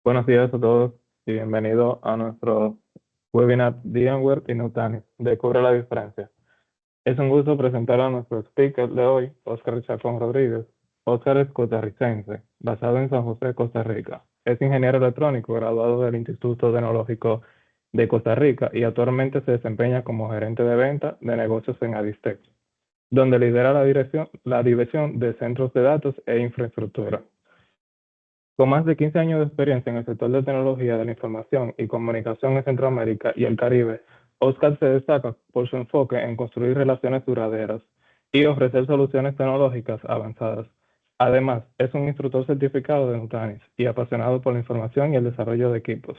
Buenos días a todos y bienvenidos a nuestro webinar VMware y Nutanix. Descubre la diferencia. Es un gusto presentar a nuestro speaker de hoy, Óscar Chacón Rodríguez. Óscar es costarricense, basado en San José, Costa Rica. Es ingeniero electrónico graduado del Instituto Tecnológico de Costa Rica y actualmente se desempeña como gerente de venta de negocios en Adistec, donde lidera la división de centros de datos e infraestructura. Con más de 15 años de experiencia en el sector de tecnología de la información y comunicación en Centroamérica y el Caribe, Oscar se destaca por su enfoque en construir relaciones duraderas y ofrecer soluciones tecnológicas avanzadas. Además, es un instructor certificado de Nutanix y apasionado por la información y el desarrollo de equipos.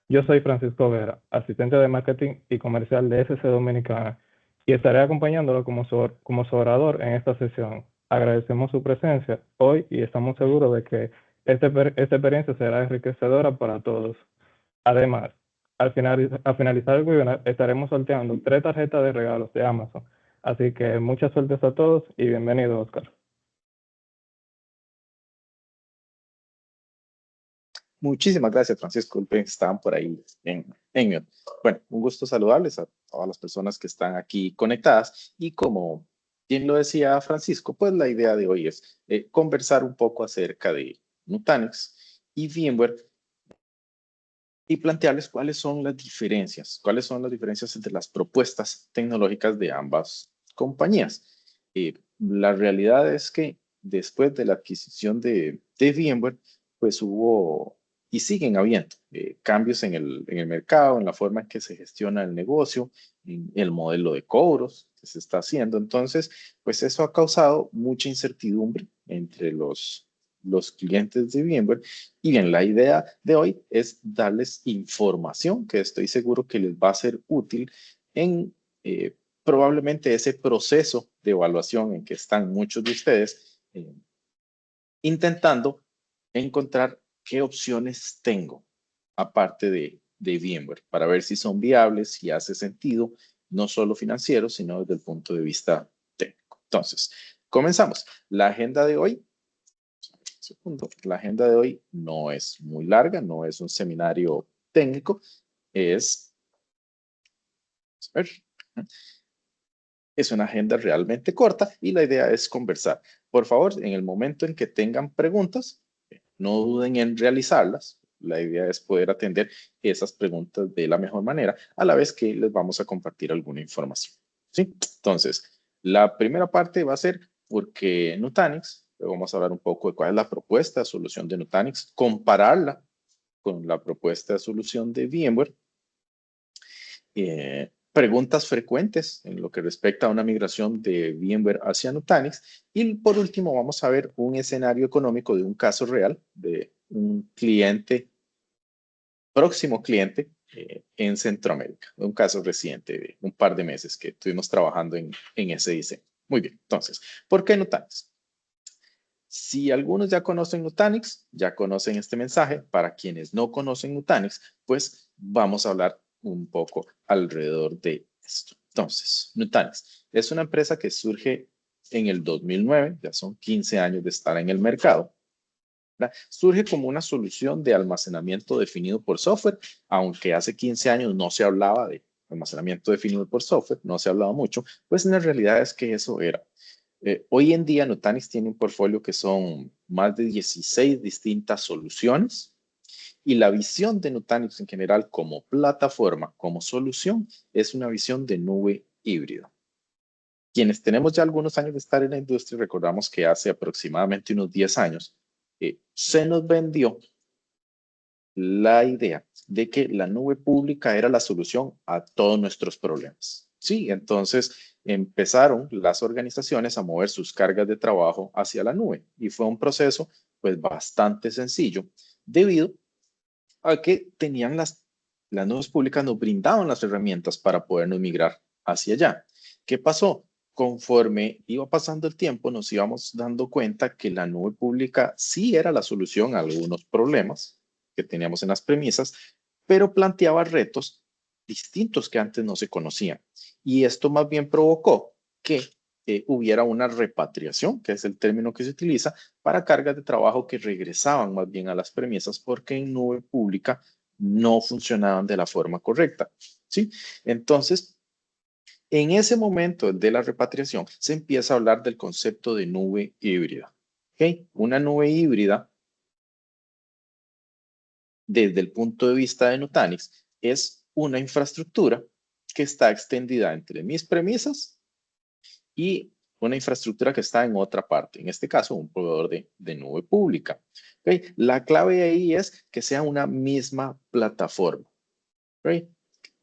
Yo soy Francisco Vera, asistente de marketing y comercial de SC Dominicana, y estaré acompañándolo como su orador en esta sesión. Agradecemos su presencia hoy y estamos seguros de que esta experiencia será enriquecedora para todos. Además, al finalizar el webinar estaremos sorteando 3 tarjetas de regalos de Amazon. Así que mucha suerte a todos y bienvenido, Oscar. Muchísimas gracias, Francisco. Estaban por ahí en mute. Bueno, un gusto saludarles a todas las personas que están aquí conectadas. Y como bien lo decía Francisco, pues la idea de hoy es conversar un poco acerca de Nutanix y VMware y plantearles cuáles son las diferencias entre las propuestas tecnológicas de ambas compañías. La realidad es que después de la adquisición de VMware, pues hubo y siguen habiendo cambios en el mercado, en la forma en que se gestiona el negocio, en el modelo de cobros que se está haciendo. Entonces, pues eso ha causado mucha incertidumbre entre los clientes de VMware. Y bien, la idea de hoy es darles información que estoy seguro que les va a ser útil en probablemente ese proceso de evaluación en que están muchos de ustedes intentando encontrar qué opciones tengo aparte de VMware para ver si son viables, si hace sentido, no solo financiero, sino desde el punto de vista técnico. Entonces, comenzamos. La agenda de hoy. Segundo, la agenda de hoy no es muy larga, no es un seminario técnico, es, a ver, es una agenda realmente corta y la idea es conversar. Por favor, en el momento en que tengan preguntas, no duden en realizarlas. La idea es poder atender esas preguntas de la mejor manera, a la vez que les vamos a compartir alguna información. ¿Sí? Entonces, la primera parte va a ser porque Nutanix, vamos a hablar un poco de cuál es la propuesta de solución de Nutanix, compararla con la propuesta de solución de VMware. Preguntas frecuentes en lo que respecta a una migración de VMware hacia Nutanix. Y por último, vamos a ver un escenario económico de un caso real de un cliente, próximo cliente en Centroamérica. Un caso reciente de un par de meses que estuvimos trabajando en ese diseño. Muy bien, entonces, ¿por qué Nutanix? Si algunos ya conocen Nutanix, ya conocen este mensaje. Para quienes no conocen Nutanix, pues vamos a hablar un poco alrededor de esto. Entonces, Nutanix es una empresa que surge en el 2009, ya son 15 años de estar en el mercado. Surge como una solución de almacenamiento definido por software, aunque hace 15 años no se hablaba de almacenamiento definido por software, no se hablaba mucho, pues en la realidad es que eso era. Hoy en día Nutanix tiene un portfolio que son más de 16 distintas soluciones y la visión de Nutanix en general como plataforma, como solución, es una visión de nube híbrida. Quienes tenemos ya algunos años de estar en la industria, recordamos que hace aproximadamente unos 10 años se nos vendió la idea de que la nube pública era la solución a todos nuestros problemas. Sí, entonces empezaron las organizaciones a mover sus cargas de trabajo hacia la nube y fue un proceso pues bastante sencillo debido a que tenían las nubes públicas nos brindaban las herramientas para podernos migrar hacia allá. ¿Qué pasó? Conforme iba pasando el tiempo, nos íbamos dando cuenta que la nube pública sí era la solución a algunos problemas que teníamos en las premisas, pero planteaba retos distintos que antes no se conocían. Y esto más bien provocó que hubiera una repatriación, que es el término que se utiliza para cargas de trabajo que regresaban más bien a las premisas porque en nube pública no funcionaban de la forma correcta, ¿sí? Entonces, en ese momento de la repatriación se empieza a hablar del concepto de nube híbrida, ¿ok? Una nube híbrida, desde el punto de vista de Nutanix, es una infraestructura que está extendida entre mis premisas y una infraestructura que está en otra parte, en este caso un proveedor de nube pública. ¿Okay? La clave ahí es que sea una misma plataforma. ¿Okay?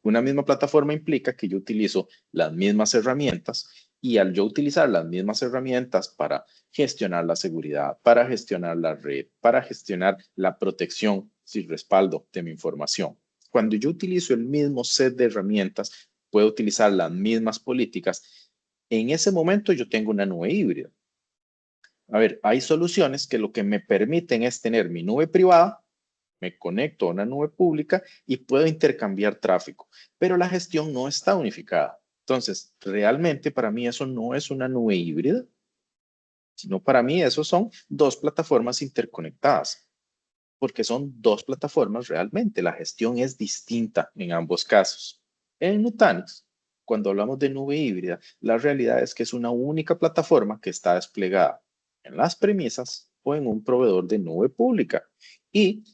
Una misma plataforma implica que yo utilizo las mismas herramientas y al yo utilizar las mismas herramientas para gestionar la seguridad, para gestionar la red, para gestionar la protección y respaldo de mi información. Cuando yo utilizo el mismo set de herramientas, puedo utilizar las mismas políticas. En ese momento yo tengo una nube híbrida. A ver, hay soluciones que lo que me permiten es tener mi nube privada, me conecto a una nube pública y puedo intercambiar tráfico, pero la gestión no está unificada. Entonces, realmente para mí eso no es una nube híbrida, sino para mí eso son dos plataformas interconectadas, porque son dos plataformas realmente. La gestión es distinta en ambos casos. En Nutanix, cuando hablamos de nube híbrida, la realidad es que es una única plataforma que está desplegada en las premisas o en un proveedor de nube pública. Y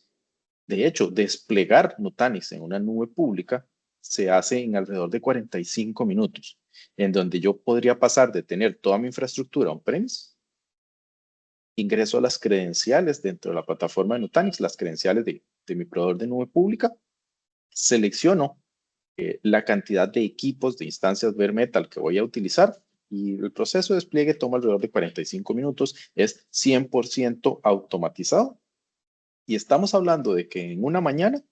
de hecho, desplegar Nutanix en una nube pública se hace en alrededor de 45 minutos, en donde yo podría pasar de tener toda mi infraestructura on-premise, ingreso a las credenciales dentro de la plataforma de Nutanix, las credenciales de mi proveedor de nube pública, selecciono la cantidad de equipos, de instancias bare metal que voy a utilizar y el proceso de despliegue toma alrededor de 45 minutos, es 100% automatizado. Y estamos hablando de que en una mañana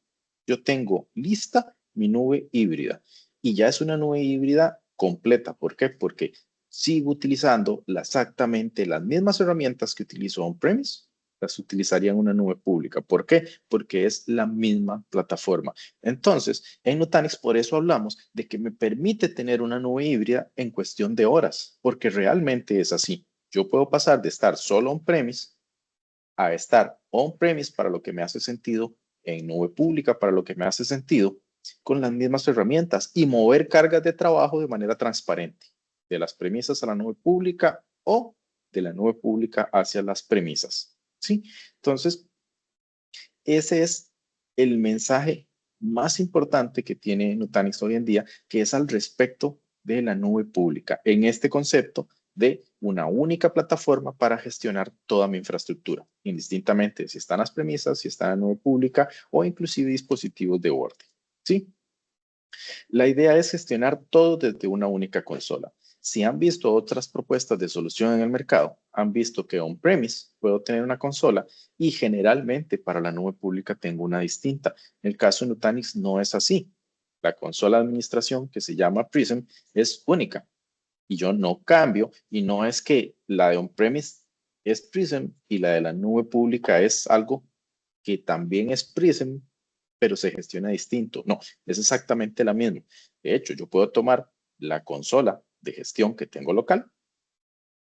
yo tengo lista mi nube híbrida y ya es una nube híbrida completa. ¿Por qué? Porque sigo utilizando exactamente las mismas herramientas que utilizo on-premise, las utilizaría en una nube pública. ¿Por qué? Porque es la misma plataforma. Entonces, en Nutanix por eso hablamos de que me permite tener una nube híbrida en cuestión de horas, porque realmente es así. Yo puedo pasar de estar solo on-premise a estar on-premise para lo que me hace sentido, en nube pública para lo que me hace sentido, con las mismas herramientas y mover cargas de trabajo de manera transparente, de las premisas a la nube pública o de la nube pública hacia las premisas. ¿Sí? Entonces, ese es el mensaje más importante que tiene Nutanix hoy en día, que es al respecto de la nube pública, en este concepto de una única plataforma para gestionar toda mi infraestructura, indistintamente si están las premisas, si está en la nube pública o inclusive dispositivos de orden. ¿Sí? La idea es gestionar todo desde una única consola. Si han visto otras propuestas de solución en el mercado, han visto que on-premise puedo tener una consola y generalmente para la nube pública tengo una distinta. En el caso de Nutanix no es así. La consola de administración que se llama Prism es única y yo no cambio y no es que la de on-premise es Prism y la de la nube pública es algo que también es Prism, pero se gestiona distinto. No, es exactamente la misma. De hecho, yo puedo tomar la consola de gestión que tengo local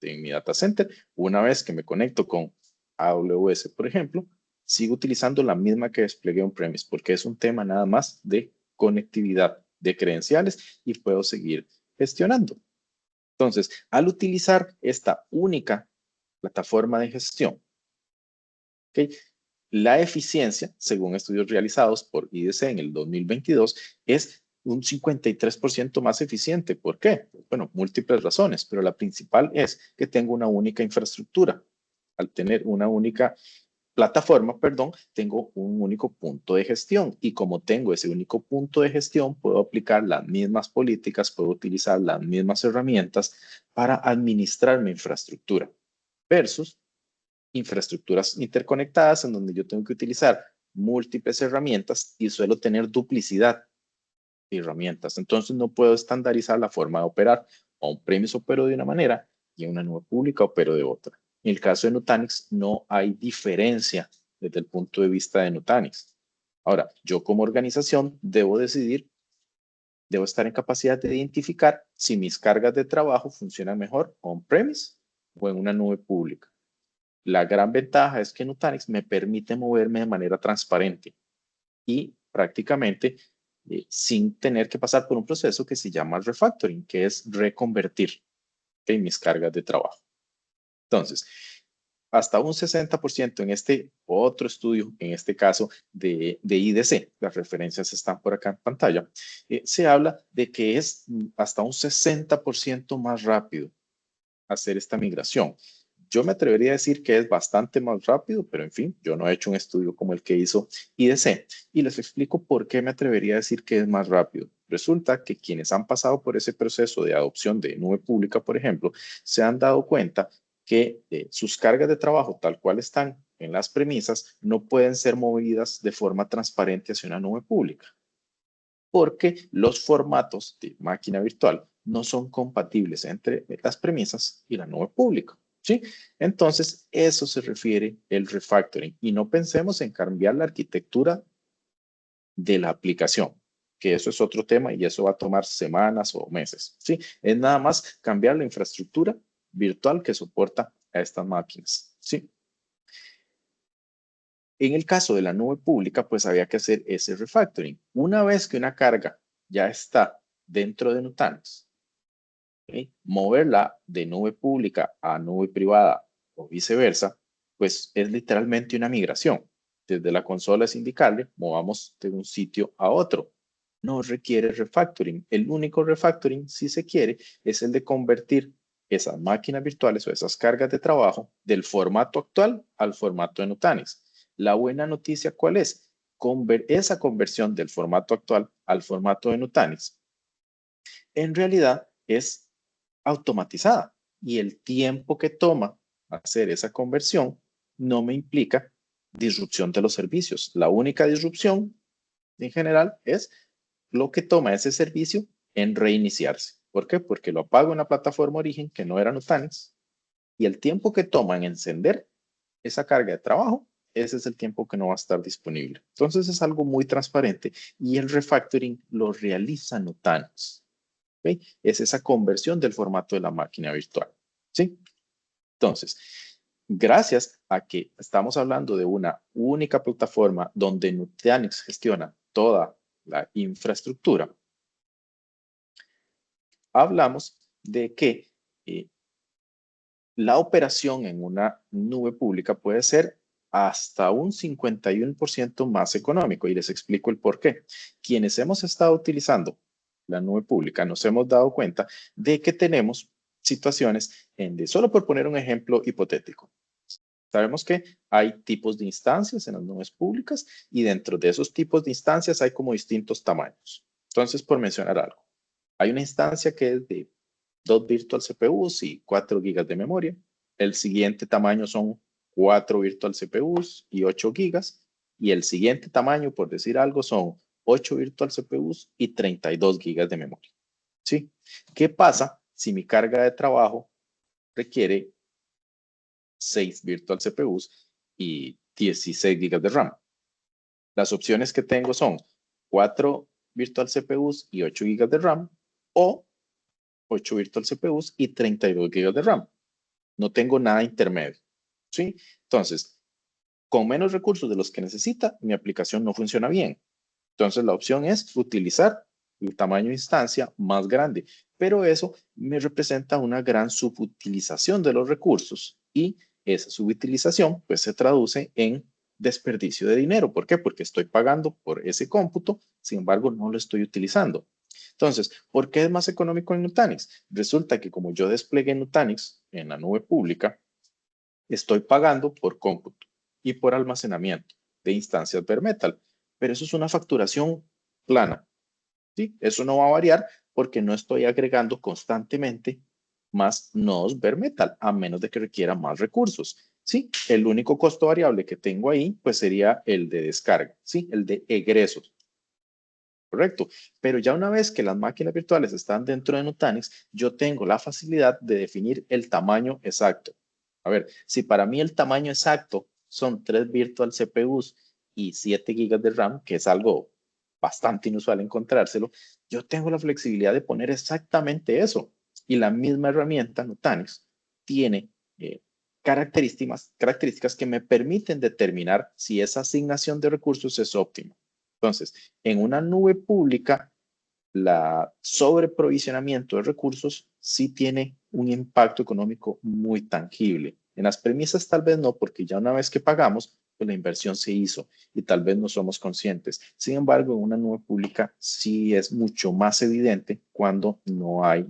en mi data center. Una vez que me conecto con AWS, por ejemplo, sigo utilizando la misma que desplegué on-premise porque es un tema nada más de conectividad de credenciales y puedo seguir gestionando. Entonces, al utilizar esta única plataforma de gestión, ¿okay? La eficiencia, según estudios realizados por IDC en el 2022, es un 53% más eficiente. ¿Por qué? Bueno, múltiples razones, pero la principal es que tengo una única infraestructura. Al tener una única plataforma, perdón, tengo un único punto de gestión y como tengo ese único punto de gestión, puedo aplicar las mismas políticas, puedo utilizar las mismas herramientas para administrar mi infraestructura versus infraestructuras interconectadas en donde yo tengo que utilizar múltiples herramientas y suelo tener duplicidad de herramientas. Entonces no puedo estandarizar la forma de operar. On-premise opero de una manera y en una nube pública opero de otra. En el caso de Nutanix no hay diferencia desde el punto de vista de Nutanix. Ahora, yo como organización debo decidir Debo estar en capacidad de identificar si mis cargas de trabajo funcionan mejor on-premise o en una nube pública. La gran ventaja es que Nutanix me permite moverme de manera transparente y prácticamente sin tener que pasar por un proceso que se llama refactoring, que es reconvertir mis cargas de trabajo. Entonces, hasta un 60% en este otro estudio, en este caso de IDC, las referencias están por acá en pantalla, se habla de que es hasta un 60% más rápido hacer esta migración. Yo me atrevería a decir que es bastante más rápido, pero en fin, yo no he hecho un estudio como el que hizo IDC y les explico por qué me atrevería a decir que es más rápido. Resulta que quienes han pasado por ese proceso de adopción de nube pública, por ejemplo, se han dado cuenta que sus cargas de trabajo tal cual están en las premisas no pueden ser movidas de forma transparente hacia una nube pública porque los formatos de máquina virtual no son compatibles entre las premisas y la nube pública. ¿Sí? Entonces, eso se refiere el refactoring. Y no pensemos en cambiar la arquitectura de la aplicación, que eso es otro tema y eso va a tomar semanas o meses. ¿Sí? Es nada más cambiar la infraestructura virtual que soporta a estas máquinas. ¿Sí? En el caso de la nube pública, pues había que hacer ese refactoring. Una vez que una carga ya está dentro de Nutanix, ¿okay? Moverla de nube pública a nube privada o viceversa, pues es literalmente una migración. Desde la consola es indicarle, movamos de un sitio a otro. No requiere refactoring. El único refactoring, si se quiere, es el de convertir esas máquinas virtuales o esas cargas de trabajo del formato actual al formato de Nutanix. La buena noticia, ¿cuál es? Esa conversión del formato actual al formato de Nutanix en realidad es automatizada y el tiempo que toma hacer esa conversión no me implica disrupción de los servicios. La única disrupción en general es lo que toma ese servicio en reiniciarse. ¿Por qué? Porque lo apago en la plataforma origen que no era Nutanix y el tiempo que toma en encender esa carga de trabajo, ese es el tiempo que no va a estar disponible. Entonces es algo muy transparente y el refactoring lo realiza Nutanix. ¿Okay? Es esa conversión del formato de la máquina virtual. ¿Sí? Entonces, gracias a que estamos hablando de una única plataforma donde Nutanix gestiona toda la infraestructura, hablamos de que la operación en una nube pública puede ser hasta un 51% más económico y les explico el por qué. Quienes hemos estado utilizando la nube pública nos hemos dado cuenta de que tenemos situaciones solo por poner un ejemplo hipotético, sabemos que hay tipos de instancias en las nubes públicas y dentro de esos tipos de instancias hay como distintos tamaños. Entonces, por mencionar algo, hay una instancia que es de 2 virtual CPUs y 4 gigas de memoria. El siguiente tamaño son 4 virtual CPUs y 8 gigas. Y el siguiente tamaño, por decir algo, son 8 virtual CPUs y 32 gigas de memoria. ¿Sí? ¿Qué pasa si mi carga de trabajo requiere 6 virtual CPUs y 16 gigas de RAM? Las opciones que tengo son 4 virtual CPUs y 8 gigas de RAM o 8 virtual CPUs y 32 gigas de RAM. No tengo nada intermedio. ¿Sí? Entonces, con menos recursos de los que necesita, mi aplicación no funciona bien. Entonces, la opción es utilizar el tamaño de instancia más grande, pero eso me representa una gran subutilización de los recursos y esa subutilización pues se traduce en desperdicio de dinero. ¿Por qué? Porque estoy pagando por ese cómputo, sin embargo, no lo estoy utilizando. Entonces, ¿por qué es más económico en Nutanix? Resulta que como yo desplegué Nutanix en la nube pública, estoy pagando por cómputo y por almacenamiento de instancias bare metal, pero eso es una facturación plana. ¿Sí? Eso no va a variar porque no estoy agregando constantemente más nodos bare metal, a menos de que requiera más recursos. ¿Sí? El único costo variable que tengo ahí, pues sería el de descarga, ¿sí? El de egresos. Correcto. Pero ya una vez que las máquinas virtuales están dentro de Nutanix, yo tengo la facilidad de definir el tamaño exacto. A ver, si para mí el tamaño exacto son 3 virtual CPUs y 7 gigas de RAM, que es algo bastante inusual encontrárselo, yo tengo la flexibilidad de poner exactamente eso. Y la misma herramienta, Nutanix, tiene características que me permiten determinar si esa asignación de recursos es óptima. Entonces, en una nube pública, la sobreprovisionamiento de recursos sí tiene un impacto económico muy tangible. En las premisas tal vez no, porque ya una vez que pagamos, pues la inversión se hizo y tal vez no somos conscientes. Sin embargo, en una nube pública sí es mucho más evidente cuando no hay,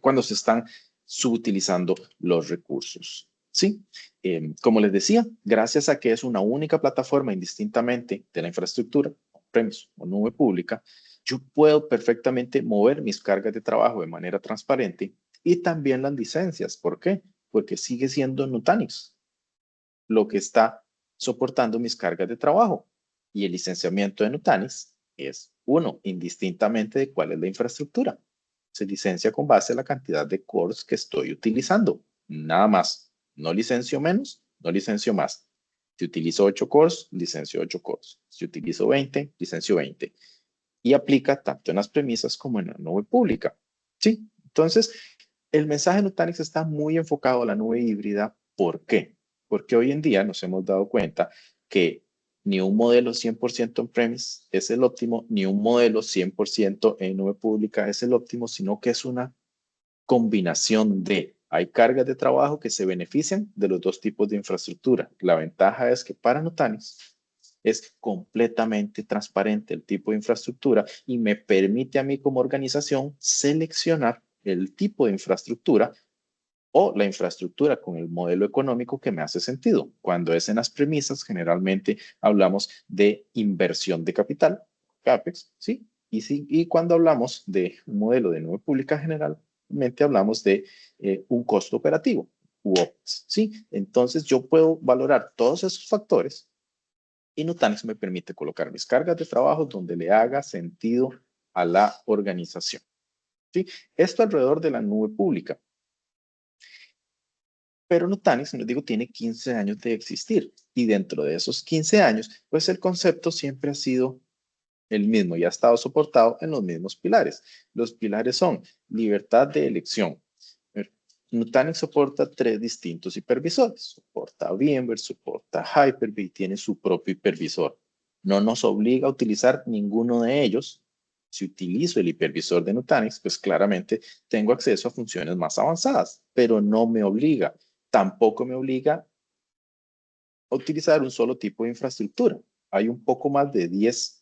cuando se están subutilizando los recursos. Sí, como les decía, gracias a que es una única plataforma indistintamente de la infraestructura, on-premise o nube pública, yo puedo perfectamente mover mis cargas de trabajo de manera transparente y también las licencias. ¿Por qué? Porque sigue siendo Nutanix lo que está soportando mis cargas de trabajo. Y el licenciamiento de Nutanix es uno, indistintamente de cuál es la infraestructura. Se licencia con base a la cantidad de cores que estoy utilizando. Nada más. No licencio menos, no licencio más. Si utilizo 8 cores, licencio 8 cores. Si utilizo 20, licencio 20. Y aplica tanto en las premisas como en la nube pública. ¿Sí? Entonces, el mensaje Nutanix está muy enfocado a la nube híbrida. ¿Por qué? Porque hoy en día nos hemos dado cuenta que ni un modelo 100% on-premise es el óptimo, ni un modelo 100% en nube pública es el óptimo, sino que es una combinación de, hay cargas de trabajo que se benefician de los dos tipos de infraestructura. La ventaja es que para Nutanix es completamente transparente el tipo de infraestructura y me permite a mí como organización seleccionar el tipo de infraestructura o la infraestructura con el modelo económico que me hace sentido. Cuando es en las premisas, generalmente hablamos de inversión de capital, CAPEX, ¿sí? Y cuando hablamos de un modelo de nube pública, generalmente hablamos de un costo operativo, UOPEX, ¿sí? Entonces yo puedo valorar todos esos factores y Nutanix me permite colocar mis cargas de trabajo donde le haga sentido a la organización, ¿sí? Esto alrededor de la nube pública. Pero Nutanix, como les digo, tiene 15 años de existir y dentro de esos 15 años, pues el concepto siempre ha sido el mismo y ha estado soportado en los mismos pilares. Los pilares son libertad de elección. Nutanix soporta 3 distintos hipervisores. Soporta VMware, soporta Hyper-V y tiene su propio hipervisor. No nos obliga a utilizar ninguno de ellos. Si utilizo el hipervisor de Nutanix, pues claramente tengo acceso a funciones más avanzadas, pero no me obliga. Tampoco me obliga a utilizar un solo tipo de infraestructura. Hay un poco más de 10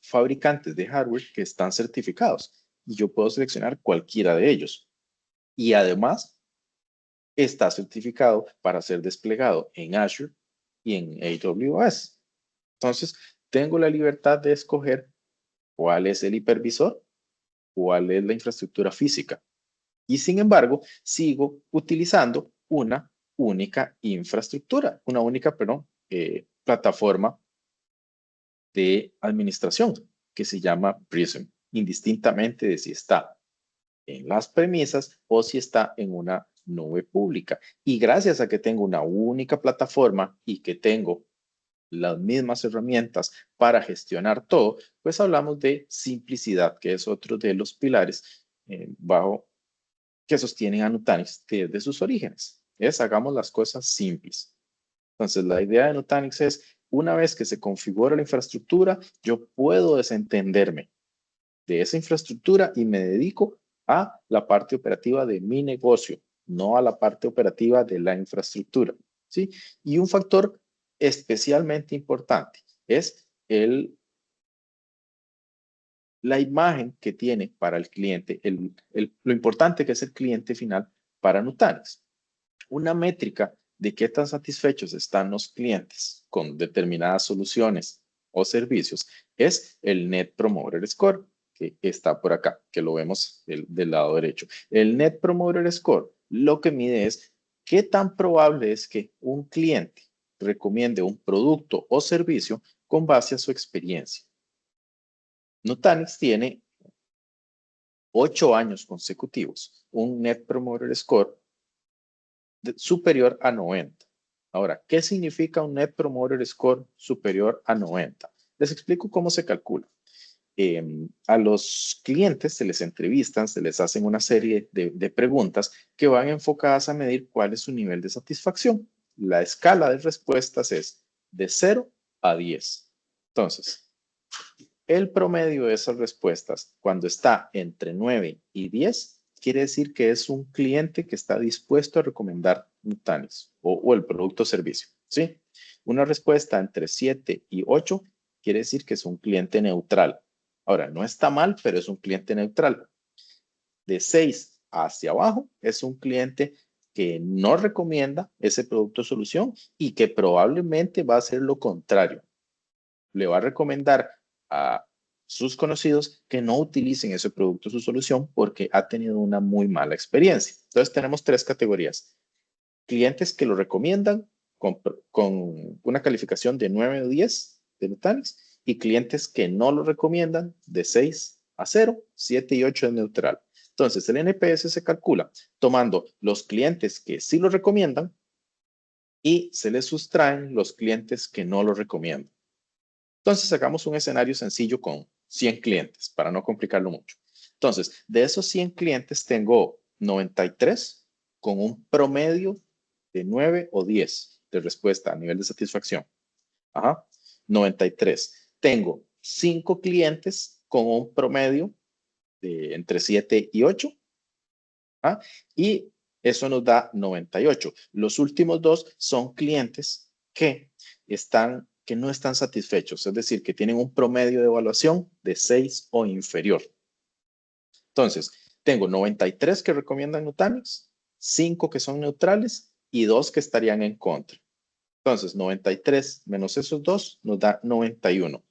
fabricantes de hardware que están certificados y yo puedo seleccionar cualquiera de ellos. Y además, está certificado para ser desplegado en Azure y en AWS. Entonces, tengo la libertad de escoger cuál es el hipervisor, cuál es la infraestructura física. Y sin embargo, sigo utilizando una única infraestructura, una única, perdón, plataforma de administración que se llama Prism, indistintamente de si está en las premisas o si está en una nube pública. Y gracias a que tengo una única plataforma y que tengo las mismas herramientas para gestionar todo, pues hablamos de simplicidad, que es otro de los pilares bajo que sostienen a Nutanix desde sus orígenes. Hagamos las cosas simples. Entonces, la idea de Nutanix es, una vez que se configura la infraestructura, yo puedo desentenderme de esa infraestructura y me dedico a la parte operativa de mi negocio, no a la parte operativa de la infraestructura, ¿sí? Y un factor especialmente importante es la imagen que tiene para el cliente, lo importante que es el cliente final para Nutanix. Una métrica de qué tan satisfechos están los clientes con determinadas soluciones o servicios es el Net Promoter Score, que está por acá, que lo vemos del lado derecho. El Net Promoter Score lo que mide es qué tan probable es que un cliente recomiende un producto o servicio con base a su experiencia. Nutanix tiene 8 años consecutivos un Net Promoter Score superior a 90. Ahora, ¿qué significa un Net Promoter Score superior a 90? Les explico cómo se calcula. A los clientes se les entrevistan, se les hacen una serie de preguntas que van enfocadas a medir cuál es su nivel de satisfacción. La escala de respuestas es de 0 a 10. Entonces, el promedio de esas respuestas, cuando está entre 9 y 10, quiere decir que es un cliente que está dispuesto a recomendar Nutanix o el producto o servicio, ¿sí? Una respuesta entre 7 y 8 quiere decir que es un cliente neutral. Ahora, no está mal, pero es un cliente neutral. De 6 hacia abajo es un cliente que no recomienda ese producto o solución y que probablemente va a hacer lo contrario. Le va a recomendar a sus conocidos que no utilicen ese producto o su solución porque ha tenido una muy mala experiencia. Entonces tenemos 3 categorías. Clientes que lo recomiendan con una calificación de 9 o 10 de Nutanix y clientes que no lo recomiendan de 6 a 0, 7 y 8 de neutral. Entonces el NPS se calcula tomando los clientes que sí lo recomiendan y se les sustraen los clientes que no lo recomiendan. Entonces, hagamos un escenario sencillo con 100 clientes para no complicarlo mucho. Entonces, de esos 100 clientes tengo 93 con un promedio de 9 o 10 de respuesta a nivel de satisfacción. Ajá, 93. Tengo 5 clientes con un promedio de entre 7 y 8. ¿Ah? Y eso nos da 98. Los últimos dos son clientes que no están satisfechos, es decir, que tienen un promedio de evaluación de 6 o inferior. Entonces, tengo 93 que recomiendan Nutanix, 5 que son neutrales y 2 que estarían en contra. Entonces, 93 menos esos 2 nos da 91.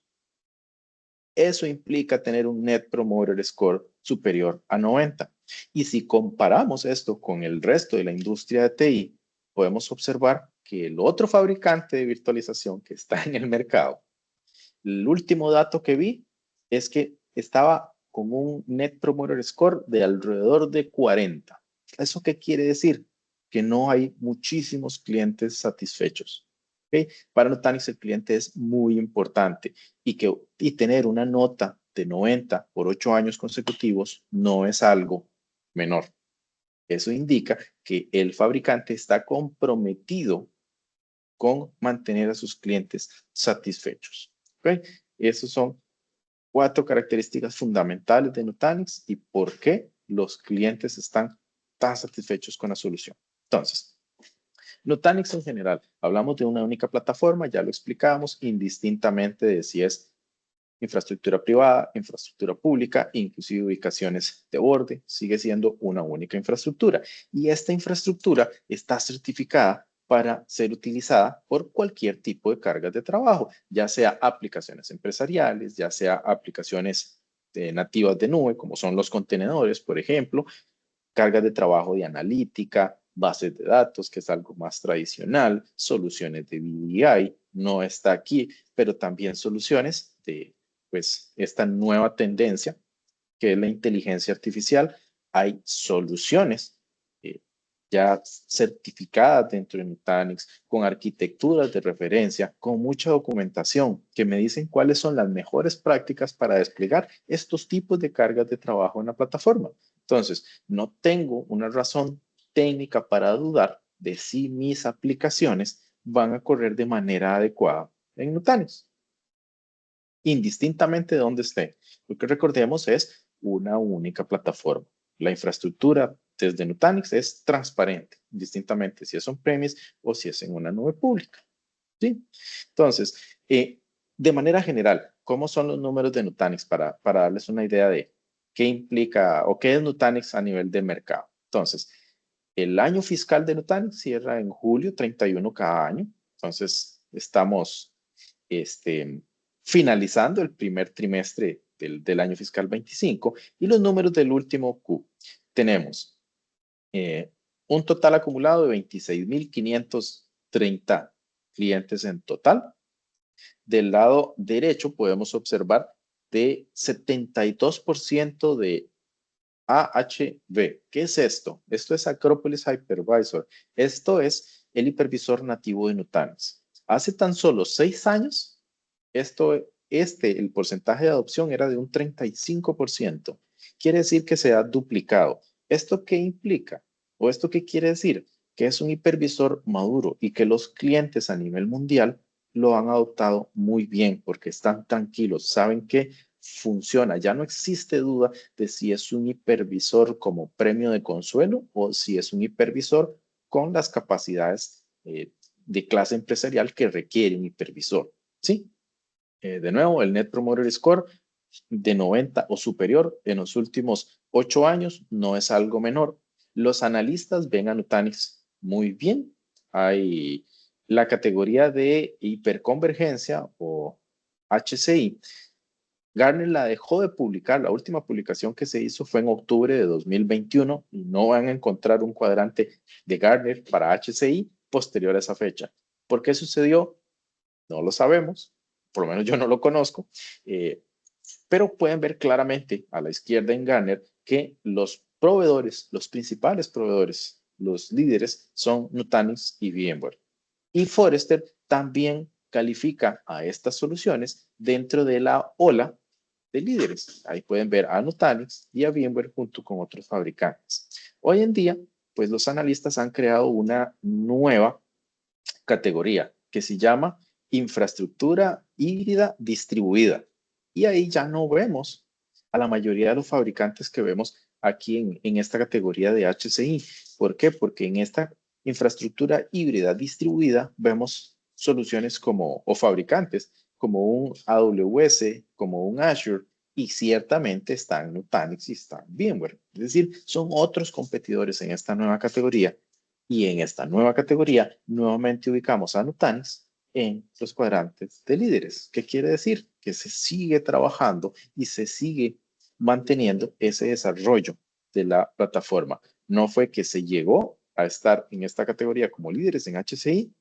Eso implica tener un Net Promoter Score superior a 90. Y si comparamos esto con el resto de la industria de TI, podemos observar que el otro fabricante de virtualización que está en el mercado, el último dato que vi es que estaba con un Net Promoter Score de alrededor de 40. ¿Eso qué quiere decir? Que no hay muchísimos clientes satisfechos. ¿Okay? Para Nutanix el cliente es muy importante y tener una nota de 90 por 8 años consecutivos no es algo menor. Eso indica que el fabricante está comprometido con mantener a sus clientes satisfechos. ¿Okay? Esos son 4 características fundamentales de Nutanix y por qué los clientes están tan satisfechos con la solución. Entonces, Nutanix en general, hablamos de una única plataforma, ya lo explicamos, indistintamente de si es infraestructura privada, infraestructura pública, inclusive ubicaciones de borde, sigue siendo una única infraestructura. Y esta infraestructura está certificada para ser utilizada por cualquier tipo de cargas de trabajo, ya sea aplicaciones empresariales, ya sea aplicaciones nativas de nube, como son los contenedores, por ejemplo, cargas de trabajo de analítica, bases de datos, que es algo más tradicional, soluciones de BI, no está aquí, pero también soluciones de pues esta nueva tendencia que es la inteligencia artificial. Hay soluciones ya certificadas dentro de Nutanix, con arquitecturas de referencia, con mucha documentación que me dicen cuáles son las mejores prácticas para desplegar estos tipos de cargas de trabajo en la plataforma. Entonces, no tengo una razón técnica para dudar de si mis aplicaciones van a correr de manera adecuada en Nutanix, indistintamente de dónde esté. Lo que recordemos es una única plataforma. La infraestructura desde Nutanix es transparente, indistintamente si es on-premise o si es en una nube pública. ¿Sí? Entonces, de manera general, ¿cómo son los números de Nutanix para darles una idea de qué implica o qué es Nutanix a nivel de mercado? Entonces, el año fiscal de Nutanix cierra en julio 31 cada año. Entonces, estamos finalizando el primer trimestre del año fiscal 25 y los números del último Q. Tenemos un total acumulado de 26.530 clientes en total. Del lado derecho podemos observar de 72% de AHV. ¿Qué es esto? Esto es Acropolis Hypervisor. Esto es el hipervisor nativo de Nutanix. Hace tan solo 6 años, esto el porcentaje de adopción era de un 35%. Quiere decir que se ha duplicado. ¿Esto qué implica? ¿O esto qué quiere decir? Que es un hipervisor maduro y que los clientes a nivel mundial lo han adoptado muy bien porque están tranquilos, saben que funciona. Ya no existe duda de si es un hipervisor como premio de consuelo o si es un hipervisor con las capacidades de clase empresarial que requiere un hipervisor. ¿Sí? De nuevo, el Net Promoter Score de 90 o superior en los últimos 8 años no es algo menor. Los analistas ven a Nutanix muy bien. Hay la categoría de hiperconvergencia o HCI. Gartner la dejó de publicar. La última publicación que se hizo fue en octubre de 2021 y no van a encontrar un cuadrante de Gartner para HCI posterior a esa fecha. ¿Por qué sucedió? No lo sabemos. Por lo menos yo no lo conozco. Pero pueden ver claramente a la izquierda en Gartner que los proveedores, los principales proveedores, los líderes son Nutanix y VMware. Y Forrester también califica a estas soluciones dentro de la ola de líderes. Ahí pueden ver a Nutanix y a VMware junto con otros fabricantes. Hoy en día, pues los analistas han creado una nueva categoría que se llama infraestructura híbrida distribuida. Y ahí ya no vemos a la mayoría de los fabricantes que vemos aquí en esta categoría de HCI. ¿Por qué? Porque en esta infraestructura híbrida distribuida vemos soluciones como, o fabricantes, como un AWS, como un Azure, y ciertamente están Nutanix y están VMware. Es decir, son otros competidores en esta nueva categoría. Y en esta nueva categoría, nuevamente ubicamos a Nutanix en los cuadrantes de líderes. ¿Qué quiere decir? Que se sigue trabajando y se sigue manteniendo ese desarrollo de la plataforma. No fue que se llegó a estar en esta categoría como líderes en HCI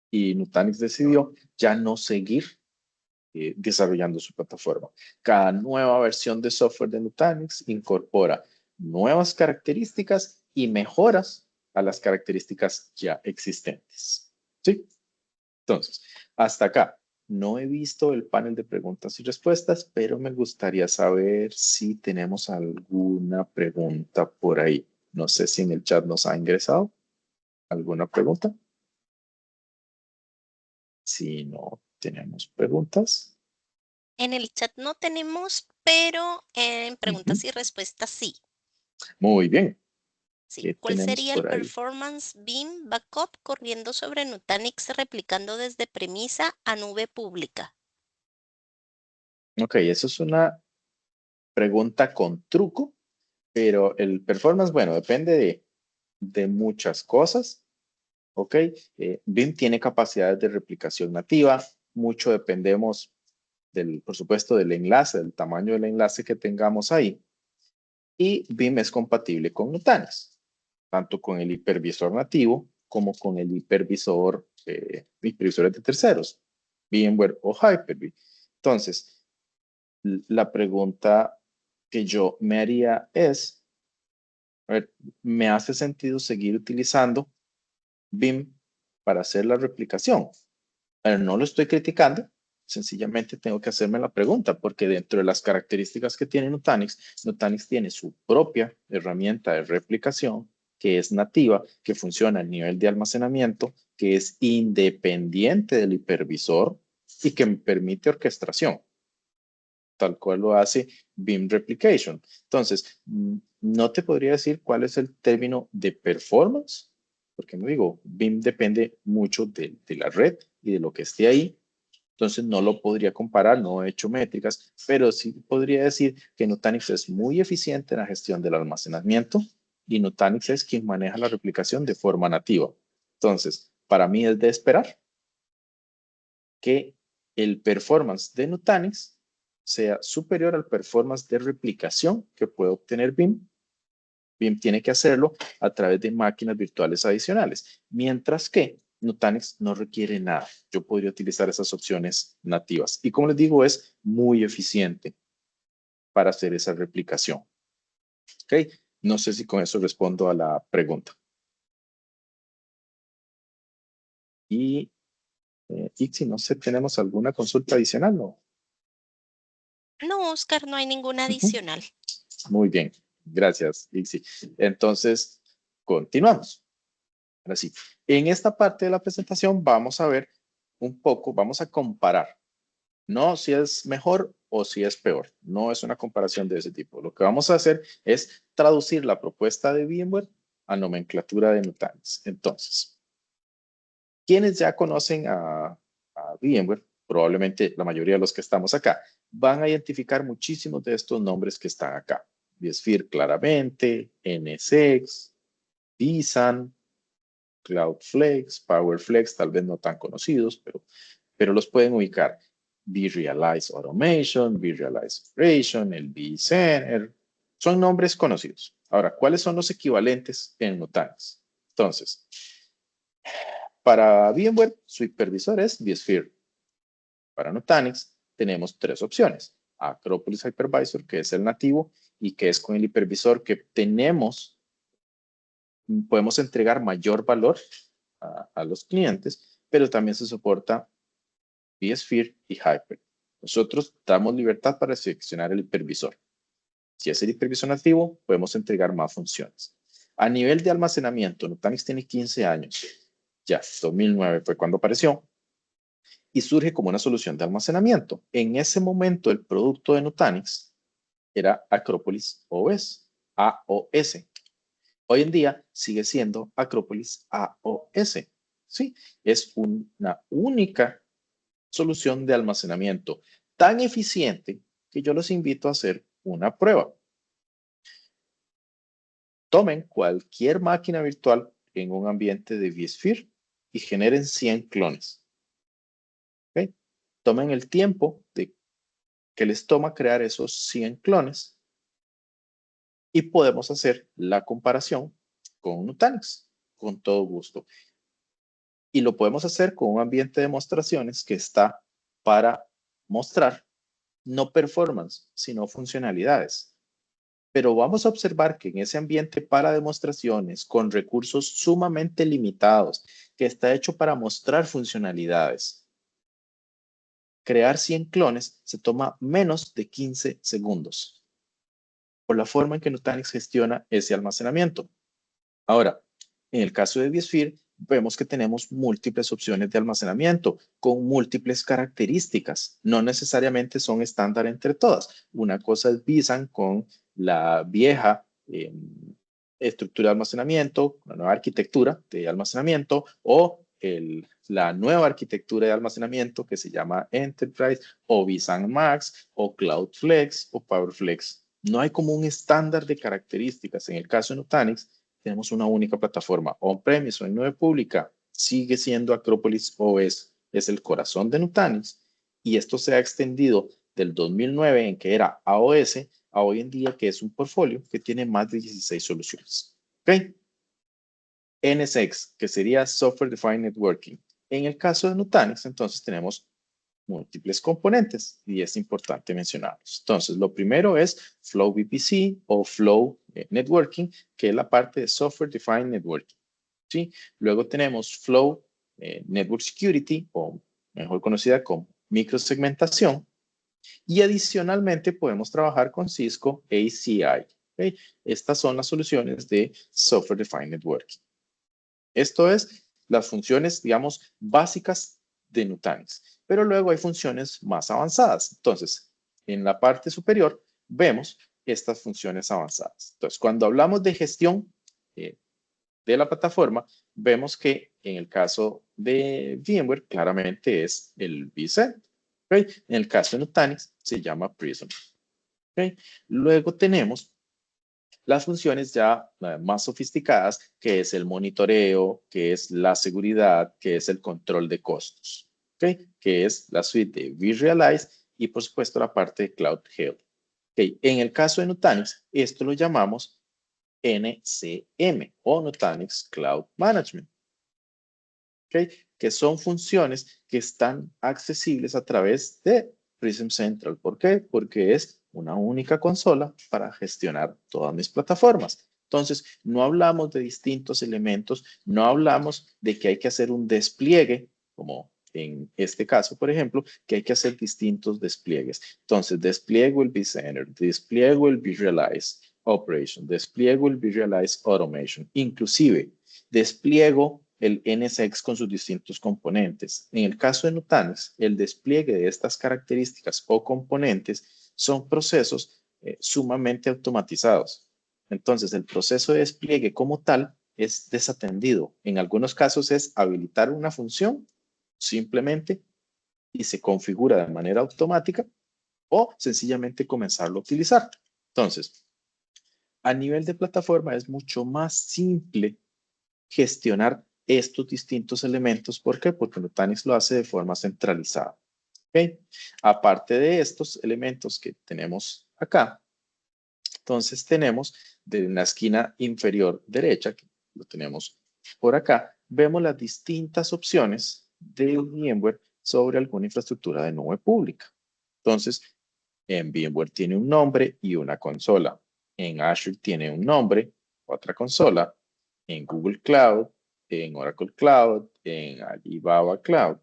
y Nutanix decidió ya no seguir desarrollando su plataforma. Cada nueva versión de software de Nutanix incorpora nuevas características y mejoras a las características ya existentes. ¿Sí? Entonces, hasta acá. No he visto el panel de preguntas y respuestas, pero me gustaría saber si tenemos alguna pregunta por ahí. No sé si en el chat nos ha ingresado alguna pregunta. Si no tenemos preguntas. En el chat no tenemos, pero en preguntas y respuestas sí. Muy bien. Sí. ¿Qué ¿Cuál tenemos sería el por ahí? performance BIM backup corriendo sobre Nutanix replicando desde premisa a nube pública? Ok, eso es una pregunta con truco, pero el performance, bueno, depende de muchas cosas. Ok, BIM tiene capacidades de replicación nativa, mucho dependemos por supuesto, del enlace, del tamaño del enlace que tengamos ahí. Y BIM es compatible con Nutanix, tanto con el hipervisor nativo como con el hipervisores de terceros, VMware o Hyper-V. Entonces, la pregunta que yo me haría es, a ver, ¿me hace sentido seguir utilizando BIM para hacer la replicación? Pero no lo estoy criticando, sencillamente tengo que hacerme la pregunta, porque dentro de las características que tiene Nutanix, Nutanix tiene su propia herramienta de replicación que es nativa, que funciona a nivel de almacenamiento, que es independiente del hipervisor y que me permite orquestación, tal cual lo hace BIM Replication. Entonces, no te podría decir cuál es el término de performance, porque no digo, BIM depende mucho de la red y de lo que esté ahí. Entonces no lo podría comparar, no he hecho métricas, pero sí podría decir que Nutanix es muy eficiente en la gestión del almacenamiento y Nutanix es quien maneja la replicación de forma nativa. Entonces, para mí es de esperar que el performance de Nutanix sea superior al performance de replicación que puede obtener BIM. BIM tiene que hacerlo a través de máquinas virtuales adicionales, mientras que Nutanix no requiere nada. Yo podría utilizar esas opciones nativas. Y como les digo, es muy eficiente para hacer esa replicación. ¿Ok? No sé si con eso respondo a la pregunta. Y Ixi, no sé, ¿tenemos alguna consulta adicional? No. No, Oscar, no hay ninguna Ujú. adicional. Muy bien, gracias, Ixi. Entonces, continuamos. Ahora sí, en esta parte de la presentación vamos a ver un poco, vamos a comparar, no si es mejor o si es peor, no es una comparación de ese tipo. Lo que vamos a hacer es traducir la propuesta de VMware a nomenclatura de Nutanix. Entonces, quienes ya conocen a VMware, probablemente la mayoría de los que estamos acá, van a identificar muchísimos de estos nombres que están acá. vSphere claramente, NSX, vSAN, Cloudflex, PowerFlex, tal vez no tan conocidos, pero los pueden ubicar. vRealize Automation, vRealize Operation, el vCenter, son nombres conocidos. Ahora, ¿cuáles son los equivalentes en Nutanix? Entonces, para VMware, su hipervisor es vSphere. Para Nutanix, tenemos tres opciones. Acropolis Hypervisor, que es el nativo y que es con el hipervisor que podemos entregar mayor valor a los clientes, pero también se soporta vSphere y Hyper. Nosotros damos libertad para seleccionar el hipervisor. Si es el hipervisor nativo, podemos entregar más funciones. A nivel de almacenamiento, Nutanix tiene 15 años. Ya, 2009 fue cuando apareció y surge como una solución de almacenamiento. En ese momento, el producto de Nutanix era Acropolis OS, AOS. Hoy en día sigue siendo Acropolis AOS. Sí, es una única solución de almacenamiento tan eficiente que yo los invito a hacer una prueba. Tomen cualquier máquina virtual en un ambiente de vSphere y generen 100 clones. ¿Okay? Tomen el tiempo que les toma crear esos 100 clones y podemos hacer la comparación con Nutanix, con todo gusto. Y lo podemos hacer con un ambiente de demostraciones que está para mostrar no performance, sino funcionalidades. Pero vamos a observar que en ese ambiente para demostraciones, con recursos sumamente limitados, que está hecho para mostrar funcionalidades, crear 100 clones se toma menos de 15 segundos, por la forma en que Nutanix gestiona ese almacenamiento. Ahora, en el caso de vSphere, vemos que tenemos múltiples opciones de almacenamiento con múltiples características. No necesariamente son estándar entre todas. Una cosa es vSAN con la vieja estructura de almacenamiento, la nueva arquitectura de almacenamiento o la nueva arquitectura de almacenamiento que se llama Enterprise o vSAN Max o CloudFlex o PowerFlex. No hay como un estándar de características. En el caso de Nutanix, tenemos una única plataforma on-premise o en nube pública. Sigue siendo Acropolis OS, es el corazón de Nutanix y esto se ha extendido del 2009 en que era AOS a hoy en día que es un portfolio que tiene más de 16 soluciones. ¿Ok? NSX, que sería Software Defined Networking. En el caso de Nutanix, entonces tenemos múltiples componentes y es importante mencionarlos. Entonces, lo primero es Flow VPC o Flow Networking, que es la parte de Software Defined Networking. ¿Sí? Luego tenemos Flow Network Security, o mejor conocida como microsegmentación. Y adicionalmente podemos trabajar con Cisco ACI. ¿Okay? Estas son las soluciones de Software Defined Networking. Esto es las funciones, digamos, básicas de Nutanix. Pero luego hay funciones más avanzadas. Entonces, en la parte superior vemos estas funciones avanzadas. Entonces, cuando hablamos de gestión de la plataforma, vemos que en el caso de VMware, claramente es el vCenter. ¿Okay? En el caso de Nutanix, se llama Prism. ¿Okay? Luego tenemos las funciones ya más sofisticadas, que es el monitoreo, que es la seguridad, que es el control de costos, ¿okay? Que es la suite de vRealize y por supuesto la parte de Cloud Health. ¿Okay? En el caso de Nutanix, esto lo llamamos NCM o Nutanix Cloud Management. ¿Okay? Que son funciones que están accesibles a través de Prism Central. ¿Por qué? Porque es una única consola para gestionar todas mis plataformas. Entonces, no hablamos de distintos elementos, no hablamos de que hay que hacer un despliegue como en este caso, por ejemplo, que hay que hacer distintos despliegues. Entonces, despliegue will be center, despliegue will be realize operation, despliegue will be realize automation, inclusive despliego el NSX con sus distintos componentes. En el caso de Nutanix, el despliegue de estas características o componentes son procesos sumamente automatizados. Entonces, el proceso de despliegue como tal es desatendido. En algunos casos es habilitar una función simplemente y se configura de manera automática o sencillamente comenzarlo a utilizar. Entonces, a nivel de plataforma es mucho más simple gestionar estos distintos elementos. ¿Por qué? Porque Nutanix lo hace de forma centralizada. ¿Okay? Aparte de estos elementos que tenemos acá, entonces tenemos de la esquina inferior derecha, que lo tenemos por acá, vemos las distintas opciones de VMware sobre alguna infraestructura de nube pública. Entonces, en VMware tiene un nombre y una consola. En Azure tiene un nombre, otra consola. En Google Cloud, en Oracle Cloud, en Alibaba Cloud.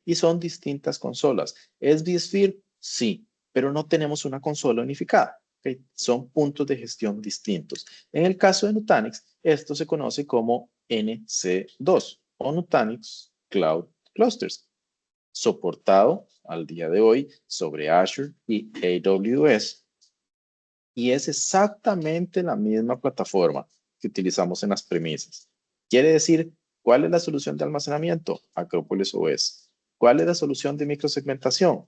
Y son distintas consolas. ¿Es vSphere? Sí, pero no tenemos una consola unificada. ¿Okay? Son puntos de gestión distintos. En el caso de Nutanix, esto se conoce como NC2 o Nutanix Cloud Clusters, soportado al día de hoy sobre Azure y AWS. Y es exactamente la misma plataforma que utilizamos en las premisas. Quiere decir, ¿cuál es la solución de almacenamiento? Acropolis OS. ¿Cuál es la solución de microsegmentación?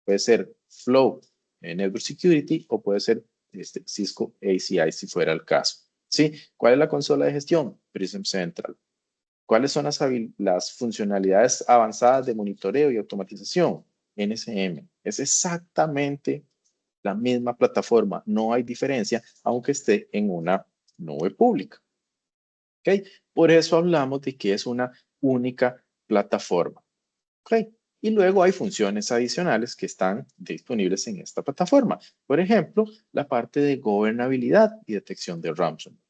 Puede ser Flow, Network Security, o puede ser Cisco ACI si fuera el caso. ¿Sí? ¿Cuál es la consola de gestión? Prism Central. ¿Cuáles son las funcionalidades avanzadas de monitoreo y automatización? NSM. Es exactamente la misma plataforma. No hay diferencia, aunque esté en una nube pública. ¿Okay? Por eso hablamos de que es una única plataforma. ¿Okay? Y luego hay funciones adicionales que están disponibles en esta plataforma. Por ejemplo, la parte de gobernabilidad y detección de ransomware.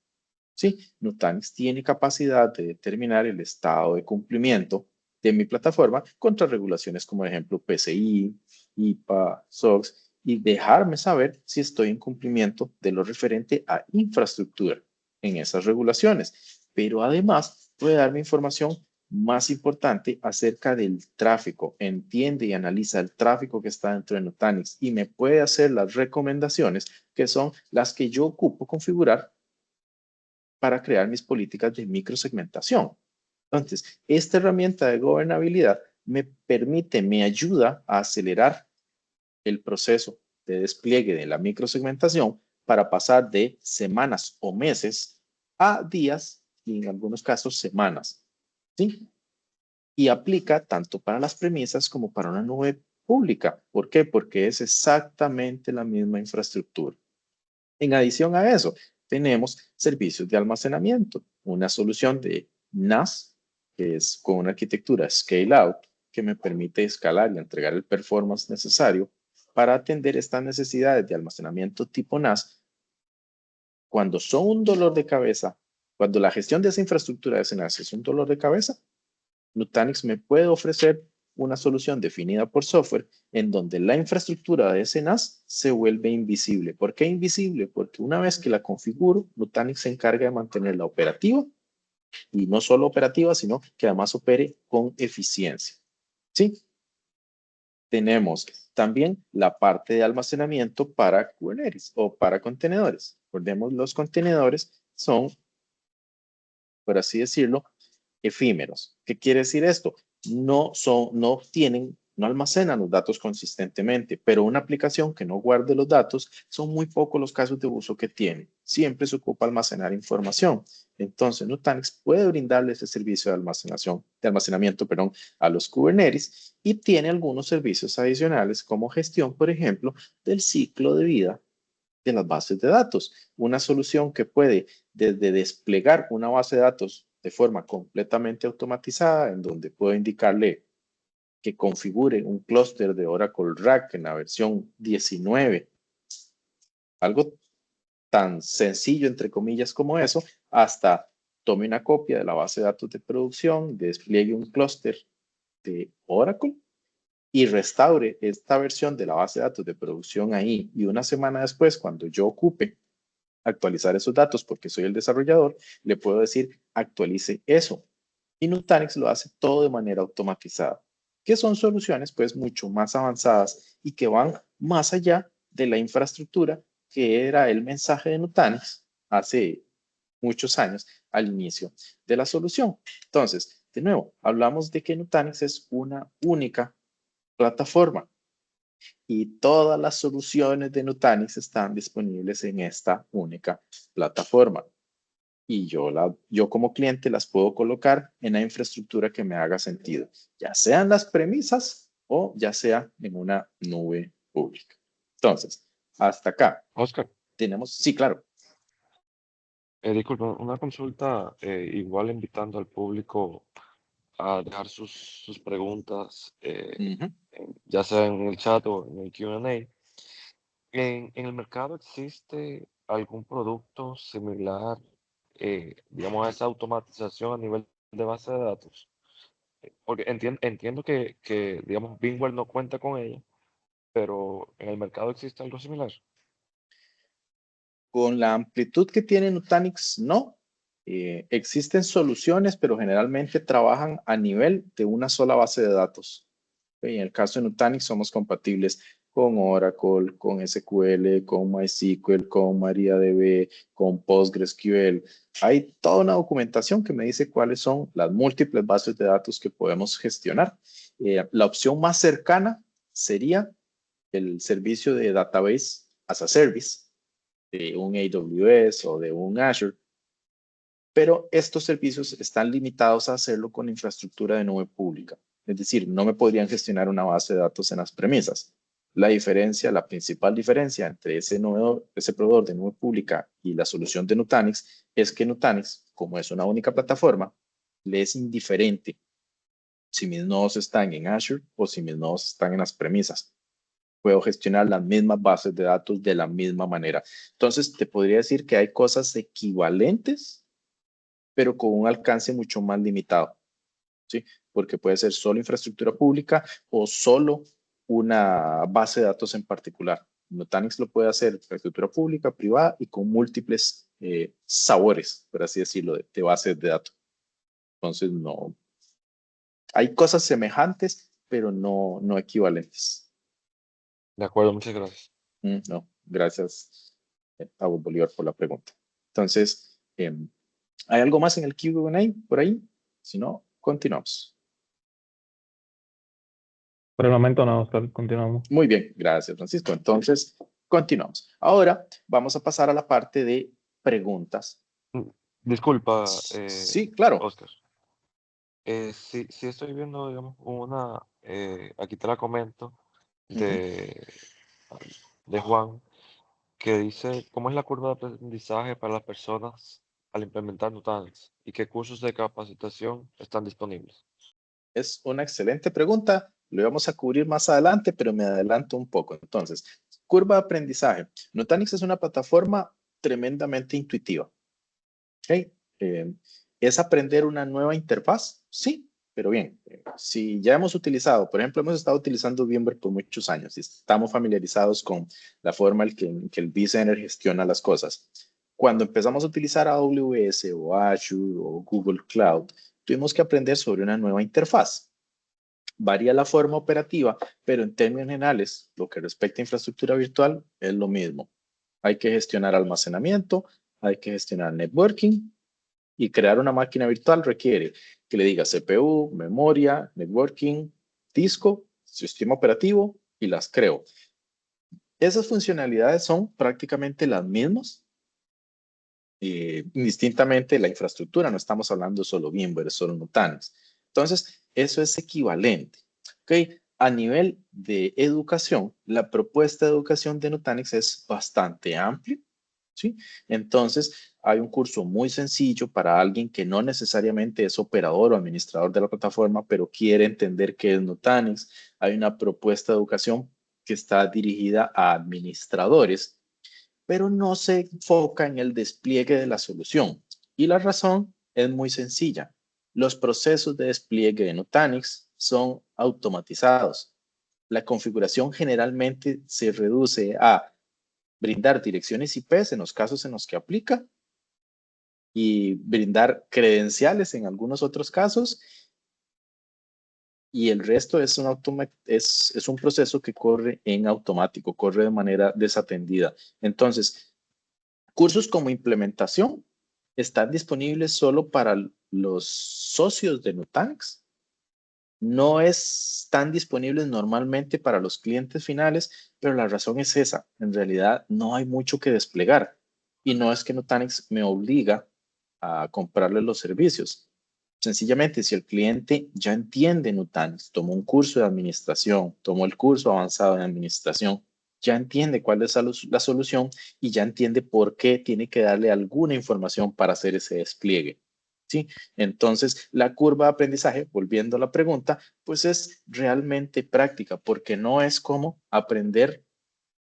¿Sí? Nutanix tiene capacidad de determinar el estado de cumplimiento de mi plataforma contra regulaciones como, por ejemplo, PCI, IPA, SOX, y dejarme saber si estoy en cumplimiento de lo referente a infraestructura en esas regulaciones. Pero además puede darme información más importante acerca del tráfico. Entiende y analiza el tráfico que está dentro de Nutanix y me puede hacer las recomendaciones que son las que yo ocupo configurar para crear mis políticas de microsegmentación. Entonces, esta herramienta de gobernabilidad me permite, me ayuda a acelerar el proceso de despliegue de la microsegmentación para pasar de semanas o meses a días y en algunos casos semanas. ¿Sí? Y aplica tanto para las premisas como para una nube pública. ¿Por qué? Porque es exactamente la misma infraestructura. En adición a eso, tenemos servicios de almacenamiento, una solución de NAS, que es con una arquitectura scale out, que me permite escalar y entregar el performance necesario para atender estas necesidades de almacenamiento tipo NAS cuando son un dolor de cabeza, cuando la gestión de esa infraestructura de NAS es un dolor de cabeza. Nutanix me puede ofrecer una solución definida por software en donde la infraestructura de ese NAS se vuelve invisible. ¿Por qué invisible? Porque una vez que la configuro, Nutanix se encarga de mantenerla operativa y no solo operativa, sino que además opere con eficiencia. ¿Sí? Tenemos también la parte de almacenamiento para Kubernetes o para contenedores. Recordemos, los contenedores son, por así decirlo, efímeros. ¿Qué quiere decir esto? No almacenan los datos consistentemente, pero una aplicación que no guarde los datos, son muy pocos los casos de uso que tiene. Siempre se ocupa almacenar información. Entonces, Nutanix puede brindarle ese servicio de almacenamiento, a los Kubernetes y tiene algunos servicios adicionales como gestión, por ejemplo, del ciclo de vida de las bases de datos. Una solución que puede desde desplegar una base de datos de forma completamente automatizada, en donde puedo indicarle que configure un clúster de Oracle RAC en la versión 19. Algo tan sencillo, entre comillas, como eso, hasta tome una copia de la base de datos de producción, despliegue un clúster de Oracle y restaure esta versión de la base de datos de producción ahí, y una semana después, cuando yo ocupe actualizar esos datos porque soy el desarrollador, le puedo decir actualice eso. Y Nutanix lo hace todo de manera automatizada, que son soluciones pues mucho más avanzadas y que van más allá de la infraestructura que era el mensaje de Nutanix hace muchos años al inicio de la solución. Entonces, de nuevo, hablamos de que Nutanix es una única plataforma y todas las soluciones de Nutanix están disponibles en esta única plataforma. Y yo como cliente las puedo colocar en la infraestructura que me haga sentido, ya sean las premisas o ya sea en una nube pública. Entonces, hasta acá Oscar, tenemos, sí, claro. disculpa, una consulta, igual invitando al público a dejar sus preguntas, Ujú. ya sea en el chat o en el Q&A. ¿En el mercado existe algún producto similar, digamos, a esa automatización a nivel de base de datos? Porque entiendo digamos, VMware no cuenta con ella, pero ¿en el mercado existe algo similar? Con la amplitud que tiene Nutanix, no. Existen soluciones, pero generalmente trabajan a nivel de una sola base de datos. En el caso de Nutanix somos compatibles con Oracle, con SQL, con MySQL, con MariaDB, con PostgreSQL. Hay toda una documentación que me dice cuáles son las múltiples bases de datos que podemos gestionar. La opción más cercana sería el servicio de Database as a Service de un AWS o de un Azure, pero estos servicios están limitados a hacerlo con infraestructura de nube pública. Es decir, no me podrían gestionar una base de datos en las premisas. La diferencia, la principal diferencia entre ese proveedor de nube pública y la solución de Nutanix es que Nutanix, como es una única plataforma, le es indiferente si mis nodos están en Azure o si mis nodos están en las premisas. Puedo gestionar las mismas bases de datos de la misma manera. Entonces, te podría decir que hay cosas equivalentes, pero con un alcance mucho más limitado, ¿sí? Porque puede ser solo infraestructura pública o solo una base de datos en particular. Nutanix lo puede hacer infraestructura pública, privada y con múltiples sabores, por así decirlo, de bases de datos. Entonces, no. Hay cosas semejantes, pero no equivalentes. De acuerdo, muchas gracias. No, gracias a vos, Bolívar, por la pregunta. Entonces, ¿hay algo más en el Q&A por ahí? Si no, continuamos. Por el momento no, Oscar, continuamos. Muy bien, gracias, Francisco. Entonces, continuamos. Ahora vamos a pasar a la parte de preguntas. Mm, Disculpa, Sí, claro. Oscar. Sí estoy viendo, digamos, aquí te la comento, Ujú. de, de Juan, que dice cómo es la curva de aprendizaje para las personas al implementar Nutanix y qué cursos de capacitación están disponibles. Es una excelente pregunta. Lo vamos a cubrir más adelante, pero me adelanto un poco. Entonces, curva de aprendizaje. Nutanix es una plataforma tremendamente intuitiva. ¿Okay? ¿Es aprender una nueva interfaz? Sí, pero bien, si ya hemos utilizado, por ejemplo, hemos estado utilizando VMware por muchos años y estamos familiarizados con la forma en que el vCenter gestiona las cosas. Cuando empezamos a utilizar AWS o Azure o Google Cloud, tuvimos que aprender sobre una nueva interfaz. Varía la forma operativa, pero en términos generales, lo que respecta a infraestructura virtual es lo mismo. Hay que gestionar almacenamiento, hay que gestionar networking, y crear una máquina virtual requiere que le diga CPU, memoria, networking, disco, sistema operativo y las creo. Esas funcionalidades son prácticamente las mismas, indistintamente la infraestructura. No estamos hablando solo VMware, solo Nutanix. Entonces, eso es equivalente. ¿Okay? A nivel de educación, la propuesta de educación de Nutanix es bastante amplia. ¿Sí? Entonces, hay un curso muy sencillo para alguien que no necesariamente es operador o administrador de la plataforma, pero quiere entender qué es Nutanix. Hay una propuesta de educación que está dirigida a administradores, pero no se enfoca en el despliegue de la solución. Y la razón es muy sencilla. Los procesos de despliegue de Nutanix son automatizados. La configuración generalmente se reduce a brindar direcciones IP en los casos en los que aplica y brindar credenciales en algunos otros casos, y el resto es un proceso que corre en automático, corre de manera desatendida. Entonces, cursos como implementación están disponibles solo para los socios de Nutanix. No están disponibles normalmente para los clientes finales, pero la razón es esa. En realidad no hay mucho que desplegar, y no es que Nutanix me obliga a comprarle los servicios. Sencillamente, si el cliente ya entiende Nutanix, tomó un curso de administración, tomó el curso avanzado en administración, ya entiende cuál es la solución y ya entiende por qué tiene que darle alguna información para hacer ese despliegue. ¿Sí? Entonces, la curva de aprendizaje, volviendo a la pregunta, pues es realmente práctica, porque no es como aprender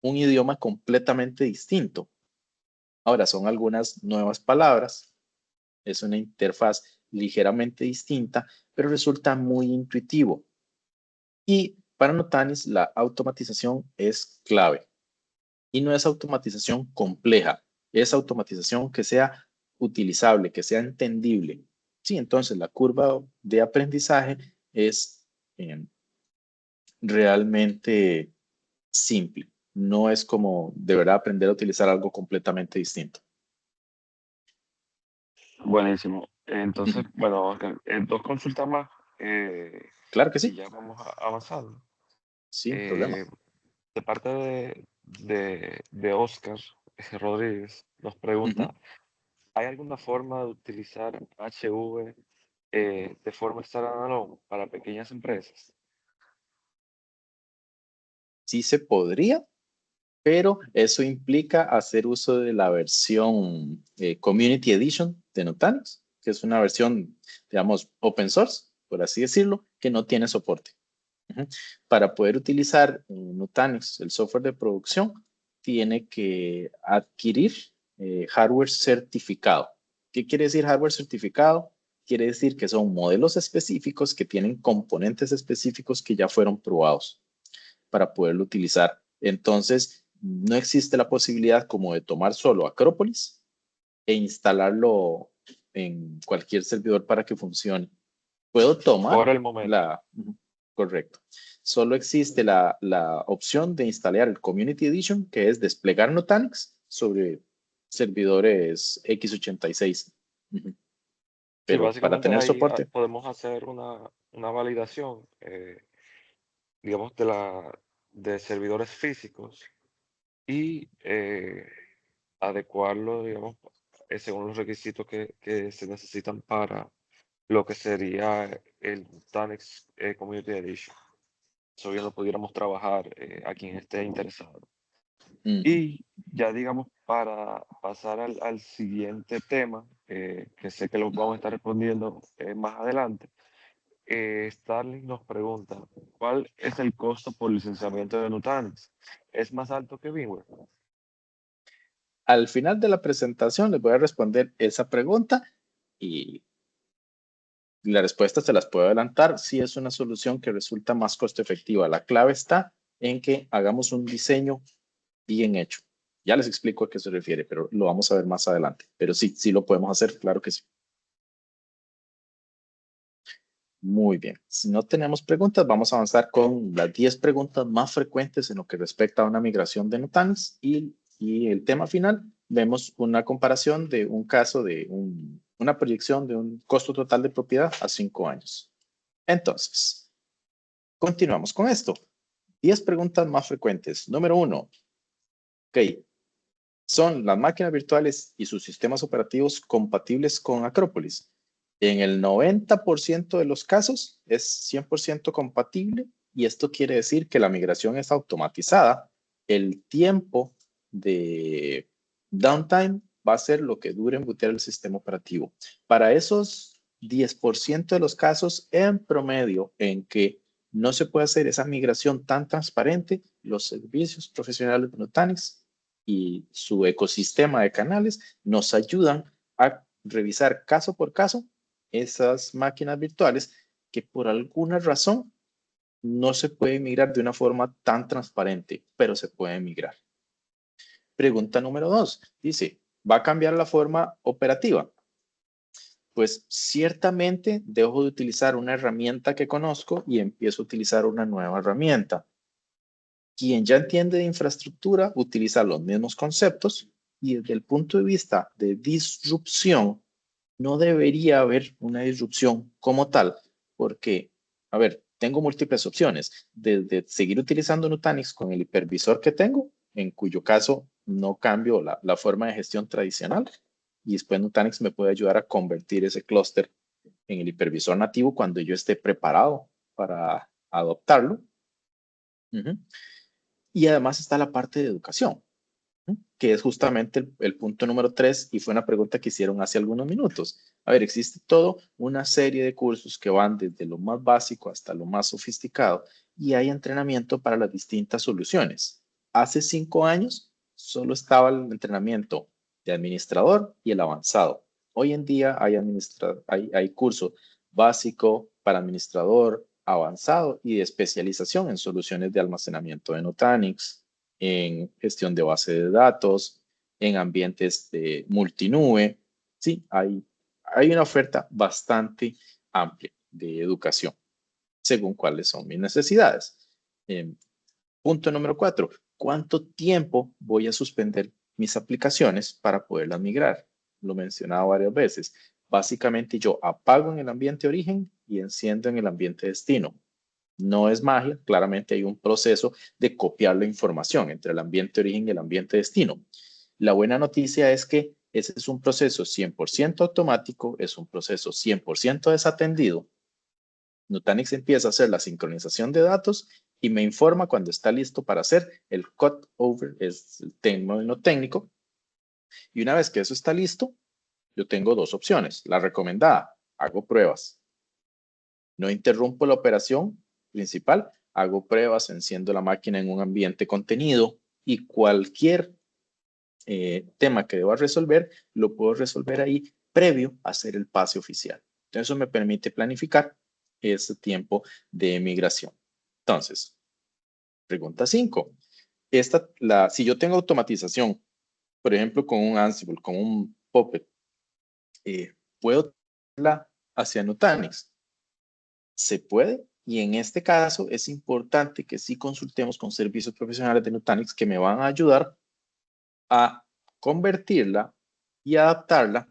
un idioma completamente distinto. Ahora, son algunas nuevas palabras, es una interfaz ligeramente distinta, pero resulta muy intuitivo. Y para Nutanix, la automatización es clave. Y no es automatización compleja, es automatización que sea utilizable, que sea entendible. Sí, entonces la curva de aprendizaje es realmente simple. No es como de verdad aprender a utilizar algo completamente distinto. Buenísimo. Entonces, bueno, Oscar, dos consultas más. Claro que Y sí, ya vamos avanzando. sin problema. Eh, de parte de Oscar Rodríguez, nos pregunta, ¿hay alguna forma de utilizar HV de forma standalone para pequeñas empresas? Sí se podría, pero eso implica hacer uso de la versión Community Edition de Nutanix, que es una versión, digamos, open source, por así decirlo, que no tiene soporte. Para poder utilizar Nutanix, el software de producción, tiene que adquirir hardware certificado. ¿Qué quiere decir hardware certificado? Quiere decir que son modelos específicos que tienen componentes específicos que ya fueron probados para poderlo utilizar. Entonces, no existe la posibilidad como de tomar solo Acropolis e instalarlo en cualquier servidor para que funcione. Puedo tomar Por el momento. Correcto. Solo existe la opción de instalar el Community Edition, que es desplegar Nutanix sobre servidores x86. Sí, Pero para básicamente tener ahí soporte, podemos hacer una validación, digamos, de servidores físicos y adecuarlo, digamos, según los requisitos que se necesitan para lo que sería el Nutanix Community Edition. Eso bien lo pudiéramos trabajar a quien esté interesado. Y ya digamos, para pasar al siguiente tema, que sé que lo vamos a estar respondiendo más adelante, Starling nos pregunta, ¿cuál es el costo por licenciamiento de Nutanix? ¿Es más alto que VMware? al final de la presentación les voy a responder esa pregunta y la respuesta se las puedo adelantar. Sí, es una solución que resulta más costo efectiva. La clave está en que hagamos un diseño bien hecho. Ya les explico a qué se refiere, pero lo vamos a ver más adelante. Pero sí, sí lo podemos hacer, claro que sí. Muy bien. Si no tenemos preguntas, vamos a avanzar con las 10 preguntas más frecuentes en lo que respecta a una migración de Nutanix y el tema final. Vemos una comparación de un caso de una proyección de un costo total de propiedad a 5 años. Entonces, continuamos con esto. 10 preguntas más frecuentes. Número 1. Ok. ¿Son las máquinas virtuales y sus sistemas operativos compatibles con Acropolis? En el 90% de los casos es 100% compatible, y esto quiere decir que la migración es automatizada. El tiempo de downtime va a ser lo que dure en bootear el sistema operativo. Para esos 10% de los casos en promedio en que no se puede hacer esa migración tan transparente, los servicios profesionales de Nutanix y su ecosistema de canales nos ayudan a revisar caso por caso esas máquinas virtuales que por alguna razón no se puede migrar de una forma tan transparente, pero se puede migrar. Pregunta número 2. Dice, ¿va a cambiar la forma operativa? Pues ciertamente dejo de utilizar una herramienta que conozco y empiezo a utilizar una nueva herramienta. Quien ya entiende de infraestructura utiliza los mismos conceptos y desde el punto de vista de disrupción, no debería haber una disrupción como tal, porque, a ver, tengo múltiples opciones, desde seguir utilizando Nutanix con el hipervisor que tengo, en cuyo caso no cambio la forma de gestión tradicional, y después Nutanix me puede ayudar a convertir ese clúster en el hipervisor nativo cuando yo esté preparado para adoptarlo. Y además está la parte de educación, que es justamente el punto número 3 y fue una pregunta que hicieron hace algunos minutos. A ver, existe toda una serie de cursos que van desde lo más básico hasta lo más sofisticado y hay entrenamiento para las distintas soluciones. Hace 5 años solo estaba el entrenamiento de administrador y el avanzado. Hoy en día hay curso básico para administrador, avanzado y de especialización en soluciones de almacenamiento de Nutanix, en gestión de base de datos, en ambientes de multinube. Sí, hay una oferta bastante amplia de educación, según cuáles son mis necesidades. Punto número 4. ¿Cuánto tiempo voy a suspender mis aplicaciones para poderlas migrar? Lo he mencionado varias veces. Básicamente yo apago en el ambiente origen y enciendo en el ambiente destino. No es magia, claramente hay un proceso de copiar la información entre el ambiente origen y el ambiente destino. La buena noticia es que ese es un proceso 100% automático, es un proceso 100% desatendido. Nutanix empieza a hacer la sincronización de datos y me informa cuando está listo para hacer el cutover, es el término técnico. Y una vez que eso está listo, yo tengo dos opciones. La recomendada, hago pruebas. No interrumpo la operación principal, hago pruebas, enciendo la máquina en un ambiente contenido y cualquier tema que deba resolver, lo puedo resolver ahí previo a hacer el pase oficial. Entonces, eso me permite planificar ese tiempo de migración. Entonces, pregunta 5. Si yo tengo automatización, por ejemplo, con un Ansible, con un Puppet, ¿puedo traerla hacia Nutanix? Se puede, y en este caso es importante que sí consultemos con servicios profesionales de Nutanix que me van a ayudar a convertirla y adaptarla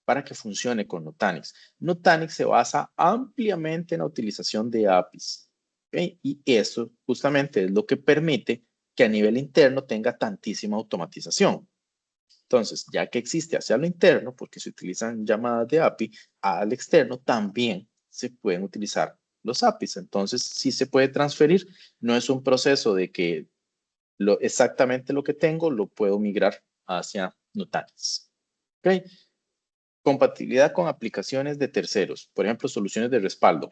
para que funcione con Nutanix. Nutanix se basa ampliamente en la utilización de APIs, ¿okay? Y eso justamente es lo que permite que a nivel interno tenga tantísima automatización. Entonces, ya que existe hacia lo interno, porque se utilizan llamadas de API, al externo también se pueden utilizar los APIs. Entonces, sí se puede transferir. No es un proceso de que exactamente lo que tengo lo puedo migrar hacia Nutanix. ¿Okay? Compatibilidad con aplicaciones de terceros, por ejemplo, soluciones de respaldo.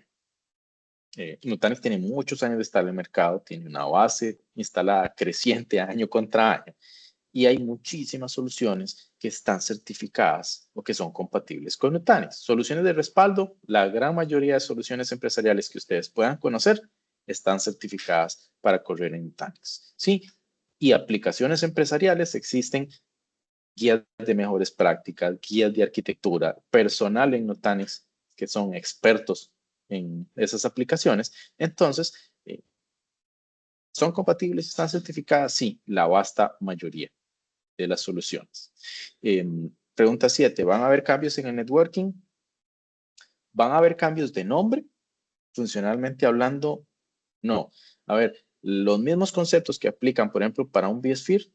Nutanix tiene muchos años de estar en el mercado, tiene una base instalada creciente año contra año y hay muchísimas soluciones que están certificadas o que son compatibles con Nutanix. Soluciones de respaldo, la gran mayoría de soluciones empresariales que ustedes puedan conocer están certificadas para correr en Nutanix. Sí, y aplicaciones empresariales existen guías de mejores prácticas, guías de arquitectura, personal en Nutanix que son expertos en esas aplicaciones. Entonces, ¿son compatibles y están certificadas? Sí, la vasta mayoría de las soluciones. Pregunta 7. ¿Van a haber cambios en el networking? ¿Van a haber cambios de nombre? Funcionalmente hablando, no. A ver, los mismos conceptos que aplican, por ejemplo, para un vSphere,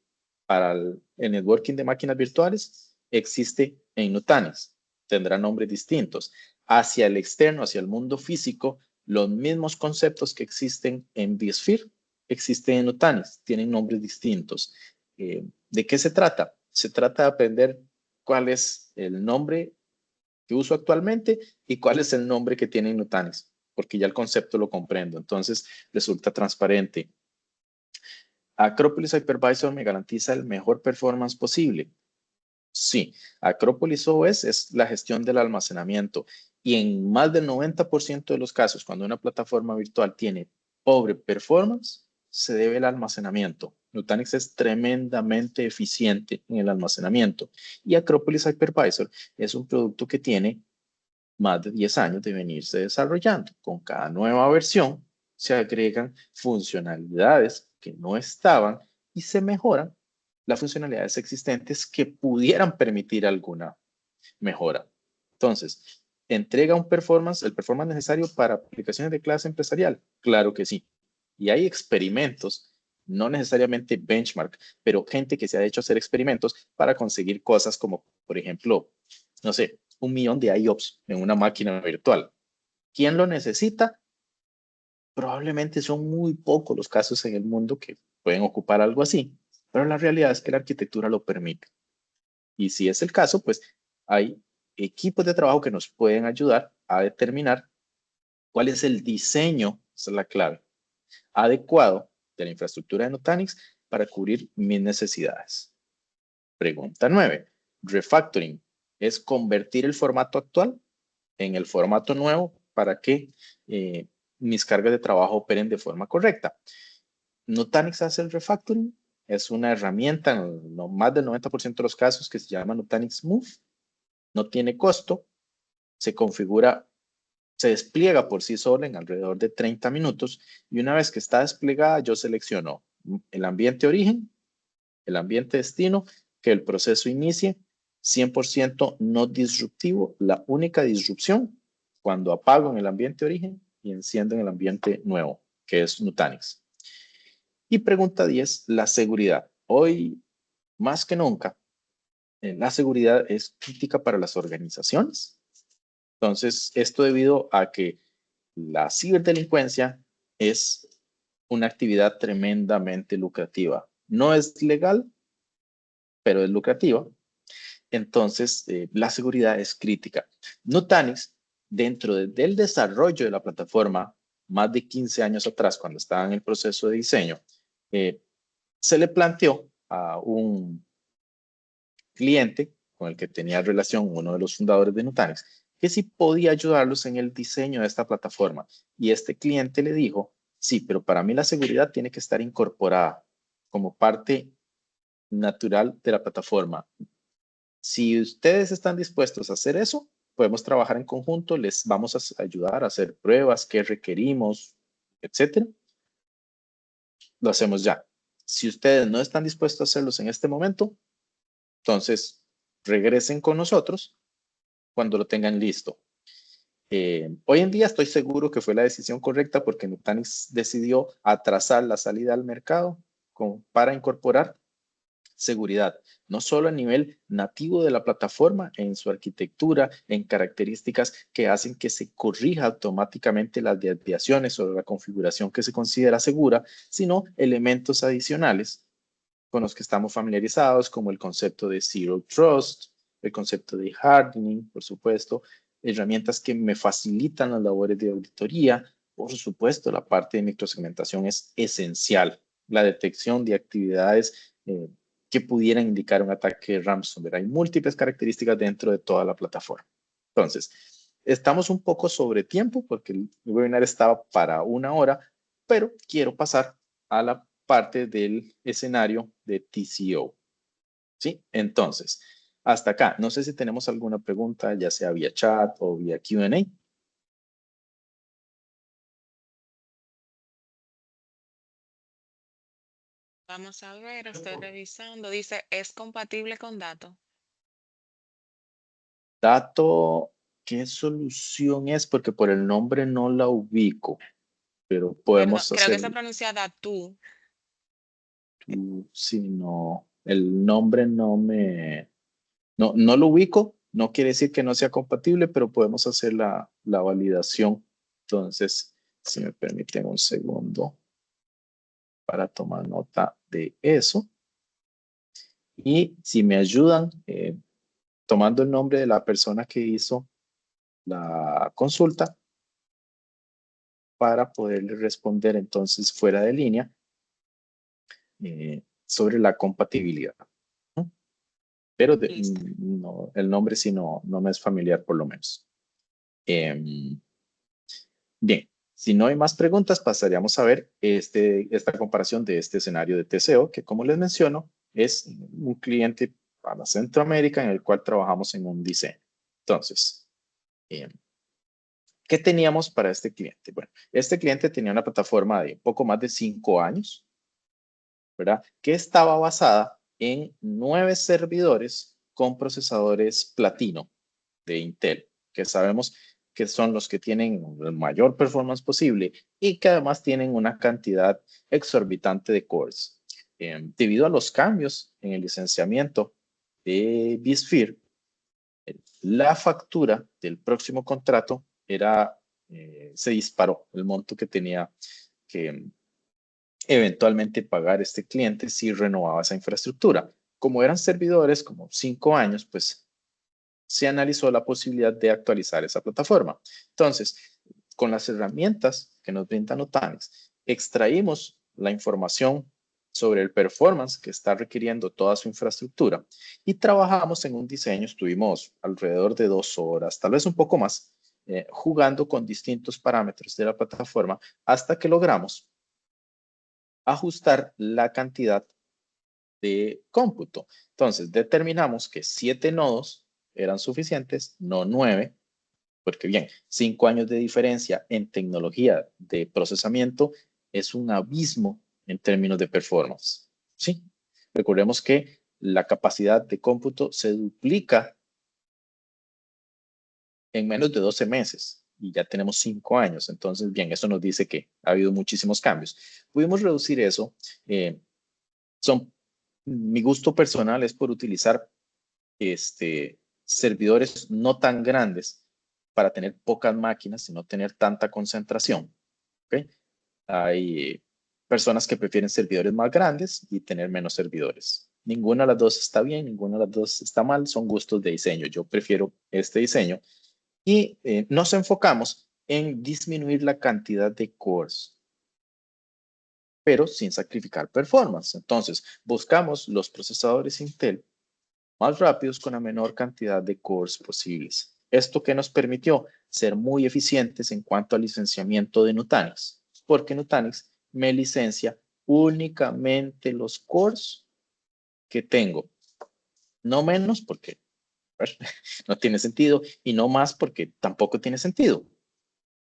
para el networking de máquinas virtuales, existe en Nutanix. Tendrá nombres distintos. Hacia el externo, hacia el mundo físico, los mismos conceptos que existen en vSphere existen en Nutanix. Tienen nombres distintos. ¿De qué se trata? Se trata de aprender cuál es el nombre que uso actualmente y cuál es el nombre que tiene en Nutanix, porque ya el concepto lo comprendo. Entonces, resulta transparente. Acropolis Hypervisor me garantiza el mejor performance posible. Sí, Acropolis OS es la gestión del almacenamiento Y en más del 90% de los casos, cuando una plataforma virtual tiene pobre performance, se debe al almacenamiento. Nutanix es tremendamente eficiente en el almacenamiento. Y Acropolis Hypervisor es un producto que tiene más de 10 años de venirse desarrollando. Con cada nueva versión se agregan funcionalidades que no estaban y se mejoran las funcionalidades existentes que pudieran permitir alguna mejora. Entonces, ¿entrega el performance necesario para aplicaciones de clase empresarial? Claro que sí. Y hay experimentos, no necesariamente benchmark, pero gente que se ha hecho hacer experimentos para conseguir cosas como, por ejemplo, no sé, 1 millón de IOPS en una máquina virtual. ¿Quién lo necesita? Probablemente son muy pocos los casos en el mundo que pueden ocupar algo así, pero la realidad es que la arquitectura lo permite. Y si es el caso, pues hay equipos de trabajo que nos pueden ayudar a determinar cuál es el diseño, esa es la clave, adecuado de la infraestructura de Nutanix para cubrir mis necesidades. Pregunta 9. Refactoring es convertir el formato actual en el formato nuevo para que mis cargas de trabajo operen de forma correcta. Nutanix hace el refactoring. Es una herramienta en más del 90% de los casos que se llama Nutanix Move. No tiene costo. Se configura, se despliega por sí sola en alrededor de 30 minutos. Y una vez que está desplegada, yo selecciono el ambiente origen, el ambiente destino, que el proceso inicie 100% no disruptivo. La única disrupción cuando apago en el ambiente origen y enciendo en el ambiente nuevo, que es Nutanix. Y pregunta 10, la seguridad. Hoy, más que nunca, la seguridad es crítica para las organizaciones. Entonces, esto debido a que la ciberdelincuencia es una actividad tremendamente lucrativa. No es legal, pero es lucrativa. Entonces, la seguridad es crítica. Nutanix, dentro del desarrollo de la plataforma, más de 15 años atrás, cuando estaba en el proceso de diseño, se le planteó a un cliente con el que tenía relación uno de los fundadores de Nutanix, que sí podía ayudarlos en el diseño de esta plataforma. Y este cliente le dijo, sí, pero para mí la seguridad tiene que estar incorporada como parte natural de la plataforma. Si ustedes están dispuestos a hacer eso, podemos trabajar en conjunto, les vamos a ayudar a hacer pruebas, qué requerimos, etcétera. Lo hacemos ya. Si ustedes no están dispuestos a hacerlos en este momento, entonces regresen con nosotros cuando lo tengan listo. Hoy en día estoy seguro que fue la decisión correcta porque Nutanix decidió atrasar la salida al mercado para incorporar seguridad, no solo a nivel nativo de la plataforma, en su arquitectura, en características que hacen que se corrija automáticamente las desviaciones sobre la configuración que se considera segura, sino elementos adicionales con los que estamos familiarizados, como el concepto de Zero Trust, el concepto de hardening, por supuesto, herramientas que me facilitan las labores de auditoría. Por supuesto, la parte de microsegmentación es esencial. La detección de actividades que pudieran indicar un ataque de ransomware. Hay múltiples características dentro de toda la plataforma. Entonces, estamos un poco sobre tiempo porque el webinar estaba para 1 hora, pero quiero pasar a la parte del escenario de TCO. ¿Sí? Entonces, hasta acá. No sé si tenemos alguna pregunta, ya sea vía chat o vía Q&A. Vamos a ver, estoy revisando. Dice, ¿es compatible con Dato? Dato, ¿qué solución es? Porque por el nombre no la ubico, pero podemos Creo que se hacer. pronuncia Datu. Si no, el nombre no lo ubico, no quiere decir que no sea compatible, pero podemos hacer la validación. Entonces, si me permiten un segundo para tomar nota de eso. Y si me ayudan, tomando el nombre de la persona que hizo la consulta, para poderle responder entonces fuera de línea sobre la compatibilidad. Pero Listo. el nombre sí no me es familiar por lo menos. Bien, si no hay más preguntas, pasaríamos a ver esta comparación de este escenario de TCO, que como les menciono, es un cliente para Centroamérica en el cual trabajamos en un diseño. Entonces, ¿qué teníamos para este cliente? Bueno, este cliente tenía una plataforma de poco más de 5 años, ¿verdad? Que estaba basada en 9 servidores con procesadores platino de Intel, que sabemos que son los que tienen el mayor performance posible y que además tienen una cantidad exorbitante de cores. Debido a los cambios en el licenciamiento de bSphere, la factura del próximo contrato se disparó, el monto que tenía que eventualmente pagar este cliente si renovaba esa infraestructura. Como eran servidores, como 5 años, pues se analizó la posibilidad de actualizar esa plataforma. Entonces, con las herramientas que nos brinda Nutanix, extraímos la información sobre el performance que está requiriendo toda su infraestructura y trabajamos en un diseño, estuvimos alrededor de 2 horas, tal vez un poco más, jugando con distintos parámetros de la plataforma hasta que logramos ajustar la cantidad de cómputo. Entonces, determinamos que 7 nodos eran suficientes, no 9, porque bien, 5 años de diferencia en tecnología de procesamiento es un abismo en términos de performance. ¿Sí? Recordemos que la capacidad de cómputo se duplica en menos de 12 meses y ya tenemos 5 años. Entonces, bien, eso nos dice que ha habido muchísimos cambios. Pudimos reducir eso. Mi gusto personal es por utilizar servidores no tan grandes para tener pocas máquinas y no tener tanta concentración. ¿Okay? Hay personas que prefieren servidores más grandes y tener menos servidores. Ninguna de las dos está bien, ninguna de las dos está mal, son gustos de diseño. Yo prefiero este diseño y nos enfocamos en disminuir la cantidad de cores, pero sin sacrificar performance. Entonces, buscamos los procesadores Intel más rápidos con la menor cantidad de cores posibles. Esto que nos permitió ser muy eficientes en cuanto al licenciamiento de Nutanix, porque Nutanix me licencia únicamente los cores que tengo, no menos porque no tiene sentido y no más porque tampoco tiene sentido,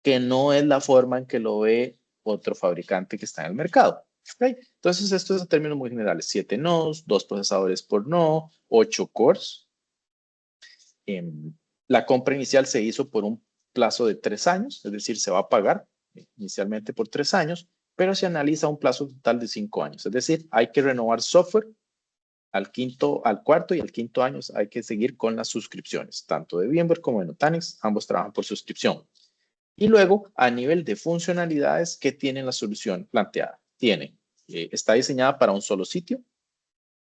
que no es la forma en que lo ve otro fabricante que está en el mercado. ¿Okay? Entonces, esto es en términos muy generales. 7 nodos, 2 procesadores por nodo, 8 cores. La compra inicial se hizo por un plazo de 3 años, es decir, se va a pagar inicialmente por 3 años, pero se analiza un plazo total de 5 años. Es decir, hay que renovar software al cuarto y al quinto año hay que seguir con las suscripciones, tanto de VMware como de Nutanix, ambos trabajan por suscripción. Y luego, a nivel de funcionalidades, ¿qué tiene la solución planteada? Está diseñada para un solo sitio.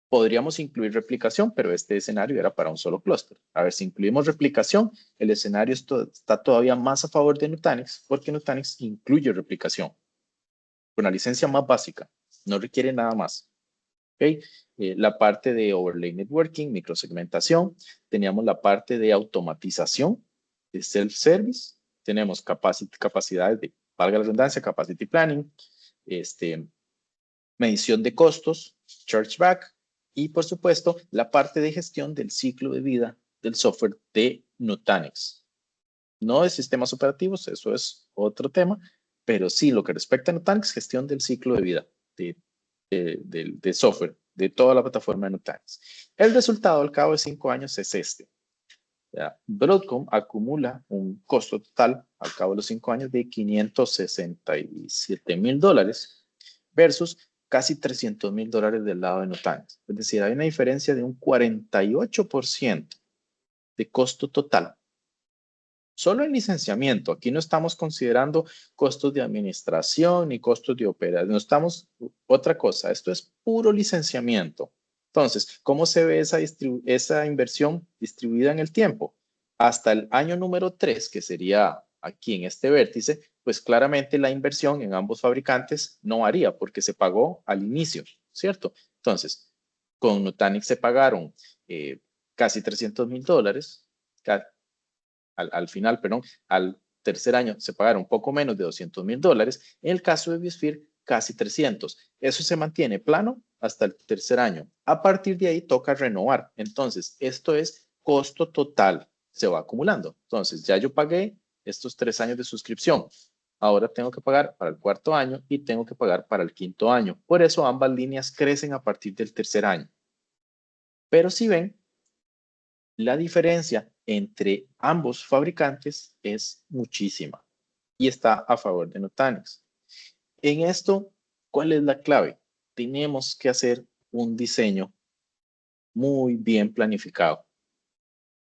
Podríamos incluir replicación, pero este escenario era para un solo clúster. A ver, si incluimos replicación, el escenario está todavía más a favor de Nutanix, porque Nutanix incluye replicación con la licencia más básica. No requiere nada más. ¿Okay? La parte de overlay networking, microsegmentación. Teníamos la parte de automatización, de self-service. Tenemos capacidades de, valga la redundancia, capacity planning, medición de costos, chargeback y, por supuesto, la parte de gestión del ciclo de vida del software de Nutanix. No de sistemas operativos, eso es otro tema, pero sí lo que respecta a Nutanix, gestión del ciclo de vida de software de toda la plataforma de Nutanix. El resultado al cabo de 5 años es este. Broadcom acumula un costo total al cabo de los 5 años de $567,000 versus casi $300,000 del lado de Nutanix. Es decir, hay una diferencia de un 48% de costo total. Solo en licenciamiento. Aquí no estamos considerando costos de administración ni costos de operación. No estamos, otra cosa, esto es puro licenciamiento. Entonces, ¿cómo se ve esa inversión distribuida en el tiempo? Hasta el año número 3, que sería aquí en este vértice, pues claramente la inversión en ambos fabricantes no varía porque se pagó al inicio, ¿cierto? Entonces, con Nutanix se pagaron casi $300,000, al final, perdón, al tercer año se pagaron un poco menos de $200,000. En el caso de Biosphere, casi 300. Eso se mantiene plano hasta el tercer año. A partir de ahí toca renovar. Entonces, esto es costo total. Se va acumulando. Entonces, ya yo pagué estos 3 años de suscripción. Ahora tengo que pagar para el cuarto año y tengo que pagar para el quinto año. Por eso ambas líneas crecen a partir del tercer año. Pero si ven, la diferencia entre ambos fabricantes es muchísima y está a favor de Nutanix. En esto, ¿cuál es la clave? Tenemos que hacer un diseño muy bien planificado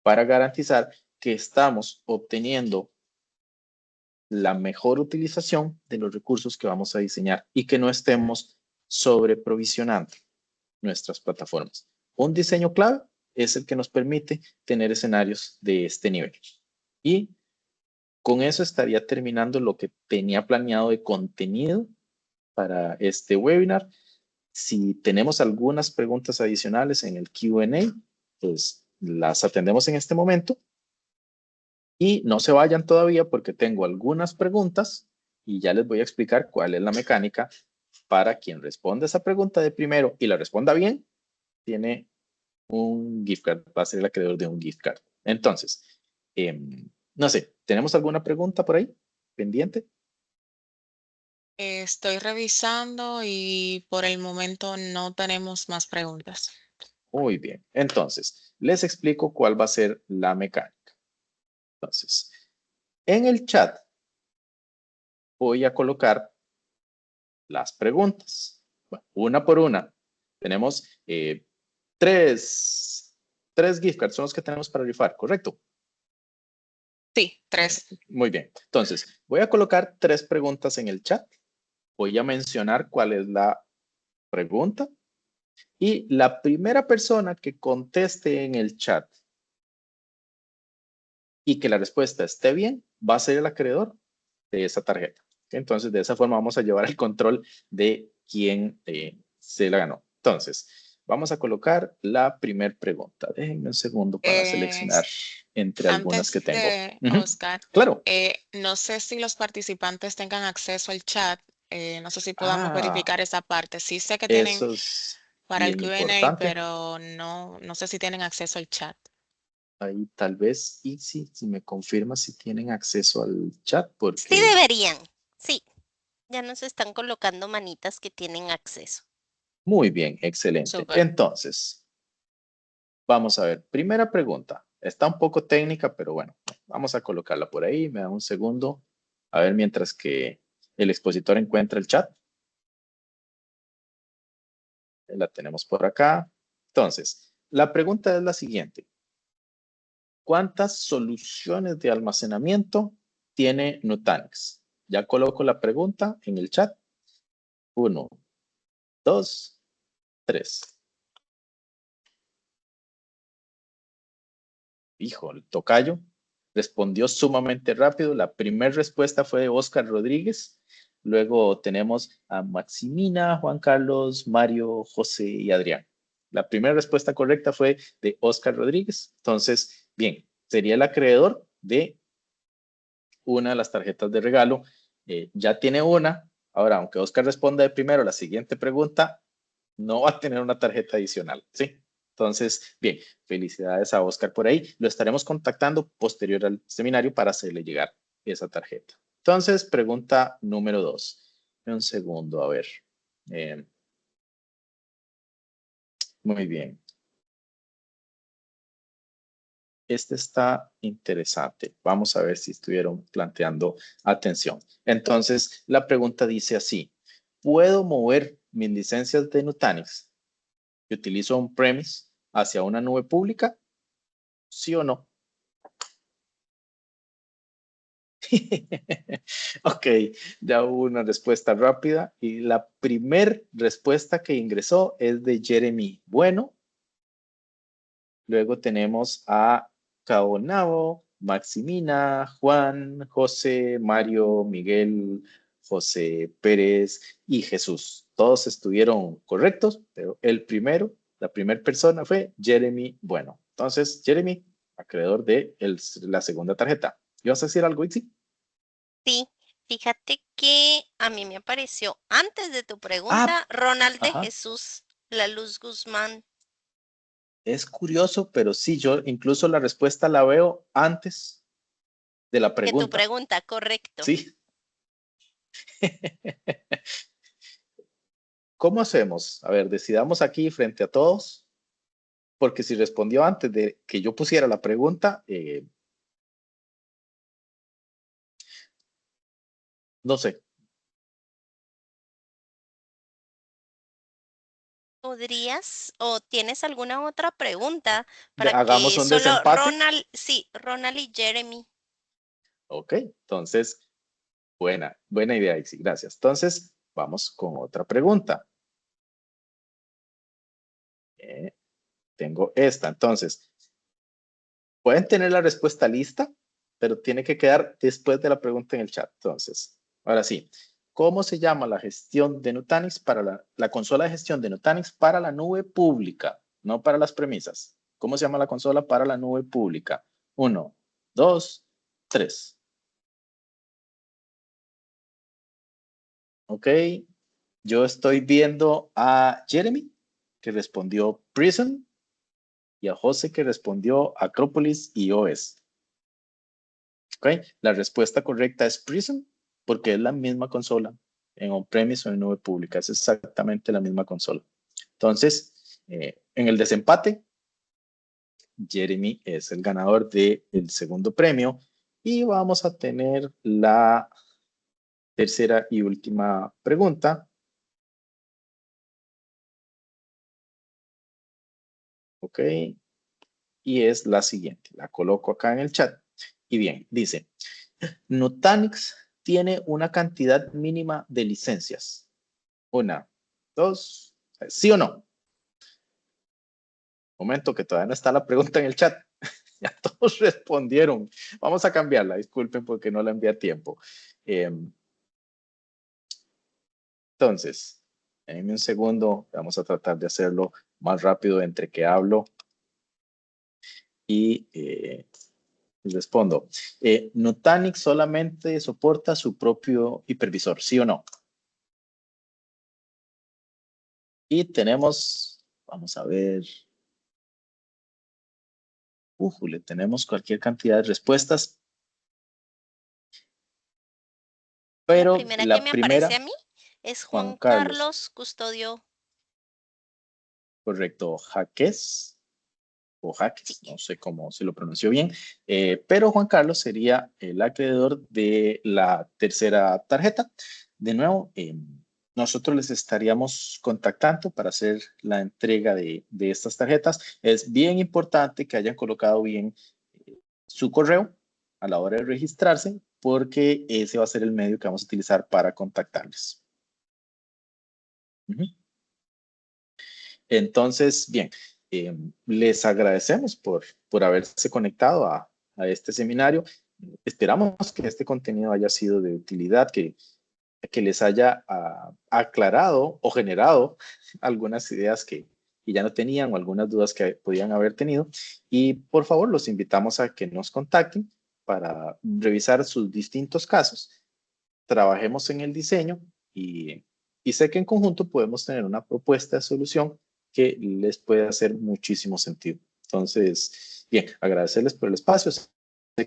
para garantizar que estamos obteniendo la mejor utilización de los recursos que vamos a diseñar y que no estemos sobreprovisionando nuestras plataformas. Un diseño clave es el que nos permite tener escenarios de este nivel. Y con eso estaría terminando lo que tenía planeado de contenido para este webinar. Si tenemos algunas preguntas adicionales en el Q&A, pues las atendemos en este momento. Y no se vayan todavía porque tengo algunas preguntas y ya les voy a explicar cuál es la mecánica para quien responda esa pregunta de primero y la responda bien, tiene un gift card, va a ser el acreedor de un gift card. Entonces, no sé, ¿tenemos alguna pregunta por ahí pendiente? Estoy revisando y por el momento no tenemos más preguntas. Muy bien, entonces, les explico cuál va a ser la mecánica. Entonces, en el chat voy a colocar las preguntas. Bueno, una por una. Tenemos tres gift cards, son los que tenemos para rifar, ¿correcto? Sí, 3. Muy bien. Entonces, voy a colocar 3 preguntas en el chat. Voy a mencionar cuál es la pregunta. Y la primera persona que conteste en el chat y que la respuesta esté bien, va a ser el acreedor de esa tarjeta. Entonces, de esa forma vamos a llevar el control de quién se la ganó. Entonces, vamos a colocar la primera pregunta. Déjenme un segundo para seleccionar entre algunas que Antes tengo. de Ujú. Oscar, Claro. no sé si los participantes tengan acceso al chat. No sé si podamos verificar esa parte. Sí sé que tienen Eso es para el bien Q&A, importante. pero no sé si tienen acceso al chat. Ahí tal vez, y si me confirma si tienen acceso al chat, Sí porque deberían. Sí, ya nos están colocando manitas que tienen acceso. muy bien, excelente. Súper. Entonces, vamos a ver. Primera pregunta. Está un poco técnica, pero bueno, vamos a colocarla por ahí. Me da un segundo. A ver, mientras que el expositor encuentra el chat. La tenemos por acá. Entonces, la pregunta es la siguiente. ¿Cuántas soluciones de almacenamiento tiene Nutanix? Ya coloco la pregunta en el chat. 1, 2, 3. Hijo, el tocayo respondió sumamente rápido. La primera respuesta fue de Oscar Rodríguez. Luego tenemos a Maximina, Juan Carlos, Mario, José y Adrián. La primera respuesta correcta fue de Oscar Rodríguez. Entonces, bien, sería el acreedor de una de las tarjetas de regalo. Ya tiene una. Ahora, aunque Oscar responda de primero la siguiente pregunta, no va a tener una tarjeta adicional, ¿sí? Entonces, bien, felicidades a Oscar por ahí. Lo estaremos contactando posterior al seminario para hacerle llegar esa tarjeta. Entonces, pregunta número 2. Un segundo, a ver. Muy bien. Este está interesante. Vamos a ver si estuvieron planteando atención. Entonces, la pregunta dice así. ¿Puedo mover mis licencias de Nutanix que utilizo on-premise hacia una nube pública? ¿Sí o no? Ok, ya hubo una respuesta rápida y la primer respuesta que ingresó es de Jeremy Bueno. Luego tenemos a Caonabo, Maximina, Juan, José, Mario, Miguel, José Pérez y Jesús. Todos estuvieron correctos, pero el primero, la primera persona fue Jeremy Bueno. Entonces, Jeremy, acreedor de la segunda tarjeta. ¿Ibas a decir algo, Itzi? Sí, fíjate que a mí me apareció antes de tu pregunta Ronald de ajá. Jesús La Luz Guzmán. Es curioso, pero sí, yo incluso la respuesta la veo antes de la Que tu pregunta. pregunta, correcto. Sí. ¿Cómo hacemos? A ver, decidamos aquí frente a todos, porque si respondió antes de que yo pusiera la pregunta, no sé. ¿Podrías o tienes alguna otra pregunta para Hagamos que un solo desempate. Ronald y Jeremy? Ok, entonces, buena idea, Ixi, gracias. Entonces, vamos con otra pregunta. Tengo esta, entonces, pueden tener la respuesta lista, pero tiene que quedar después de la pregunta en el chat. Entonces, ahora sí, ¿cómo se llama la gestión de Nutanix para la consola de gestión de Nutanix para la nube pública, no para las premisas? ¿Cómo se llama la consola para la nube pública? 1, 2, 3. Ok, yo estoy viendo a Jeremy, que respondió Prism, y a José, que respondió Acropolis y OS. Ok, la respuesta correcta es Prism, porque es la misma consola en on-premise o en nube pública. Es exactamente la misma consola. Entonces, en el desempate, Jeremy es el ganador del segundo premio y vamos a tener la tercera y última pregunta. Ok, y es la siguiente. La coloco acá en el chat. Y bien, dice, Nutanix tiene una cantidad mínima de licencias. 1, 2, ¿sí o no? Momento que todavía no está la pregunta en el chat. Ya todos respondieron. Vamos a cambiarla, disculpen porque no la envié a tiempo. Entonces, denme un segundo. Vamos a tratar de hacerlo más rápido entre que hablo y respondo. Nutanix solamente soporta su propio hipervisor, ¿sí o no? Y tenemos, vamos a ver. Le tenemos cualquier cantidad de respuestas. Pero La primera que la me primera, aparece a mí es Juan Juan Carlos. Carlos Custodio. Correcto, Jaques o Jaques, Sí. no sé cómo se lo pronunció bien, pero Juan Carlos sería el acreedor de la tercera tarjeta. De nuevo, nosotros les estaríamos contactando para hacer la entrega de estas tarjetas. Es bien importante que hayan colocado bien su correo a la hora de registrarse, porque ese va a ser el medio que vamos a utilizar para contactarles. Entonces, bien, les agradecemos por haberse conectado a este seminario. Esperamos que este contenido haya sido de utilidad, que les haya aclarado o generado algunas ideas que ya no tenían o algunas dudas que podían haber tenido. Y por favor, los invitamos a que nos contacten para revisar sus distintos casos. Trabajemos en el diseño y sé que en conjunto podemos tener una propuesta de solución que les puede hacer muchísimo sentido. Entonces, bien, agradecerles por el espacio. Sé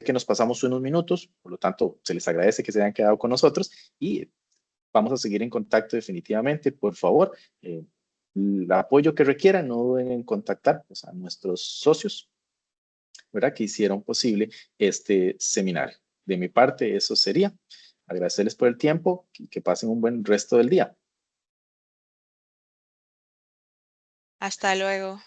que nos pasamos unos minutos, por lo tanto, se les agradece que se hayan quedado con nosotros y vamos a seguir en contacto definitivamente. Por favor, el apoyo que requieran, no duden en contactar a nuestros socios, ¿verdad?, que hicieron posible este seminario. De mi parte, eso sería. Agradecerles por el tiempo y que pasen un buen resto del día. Hasta luego.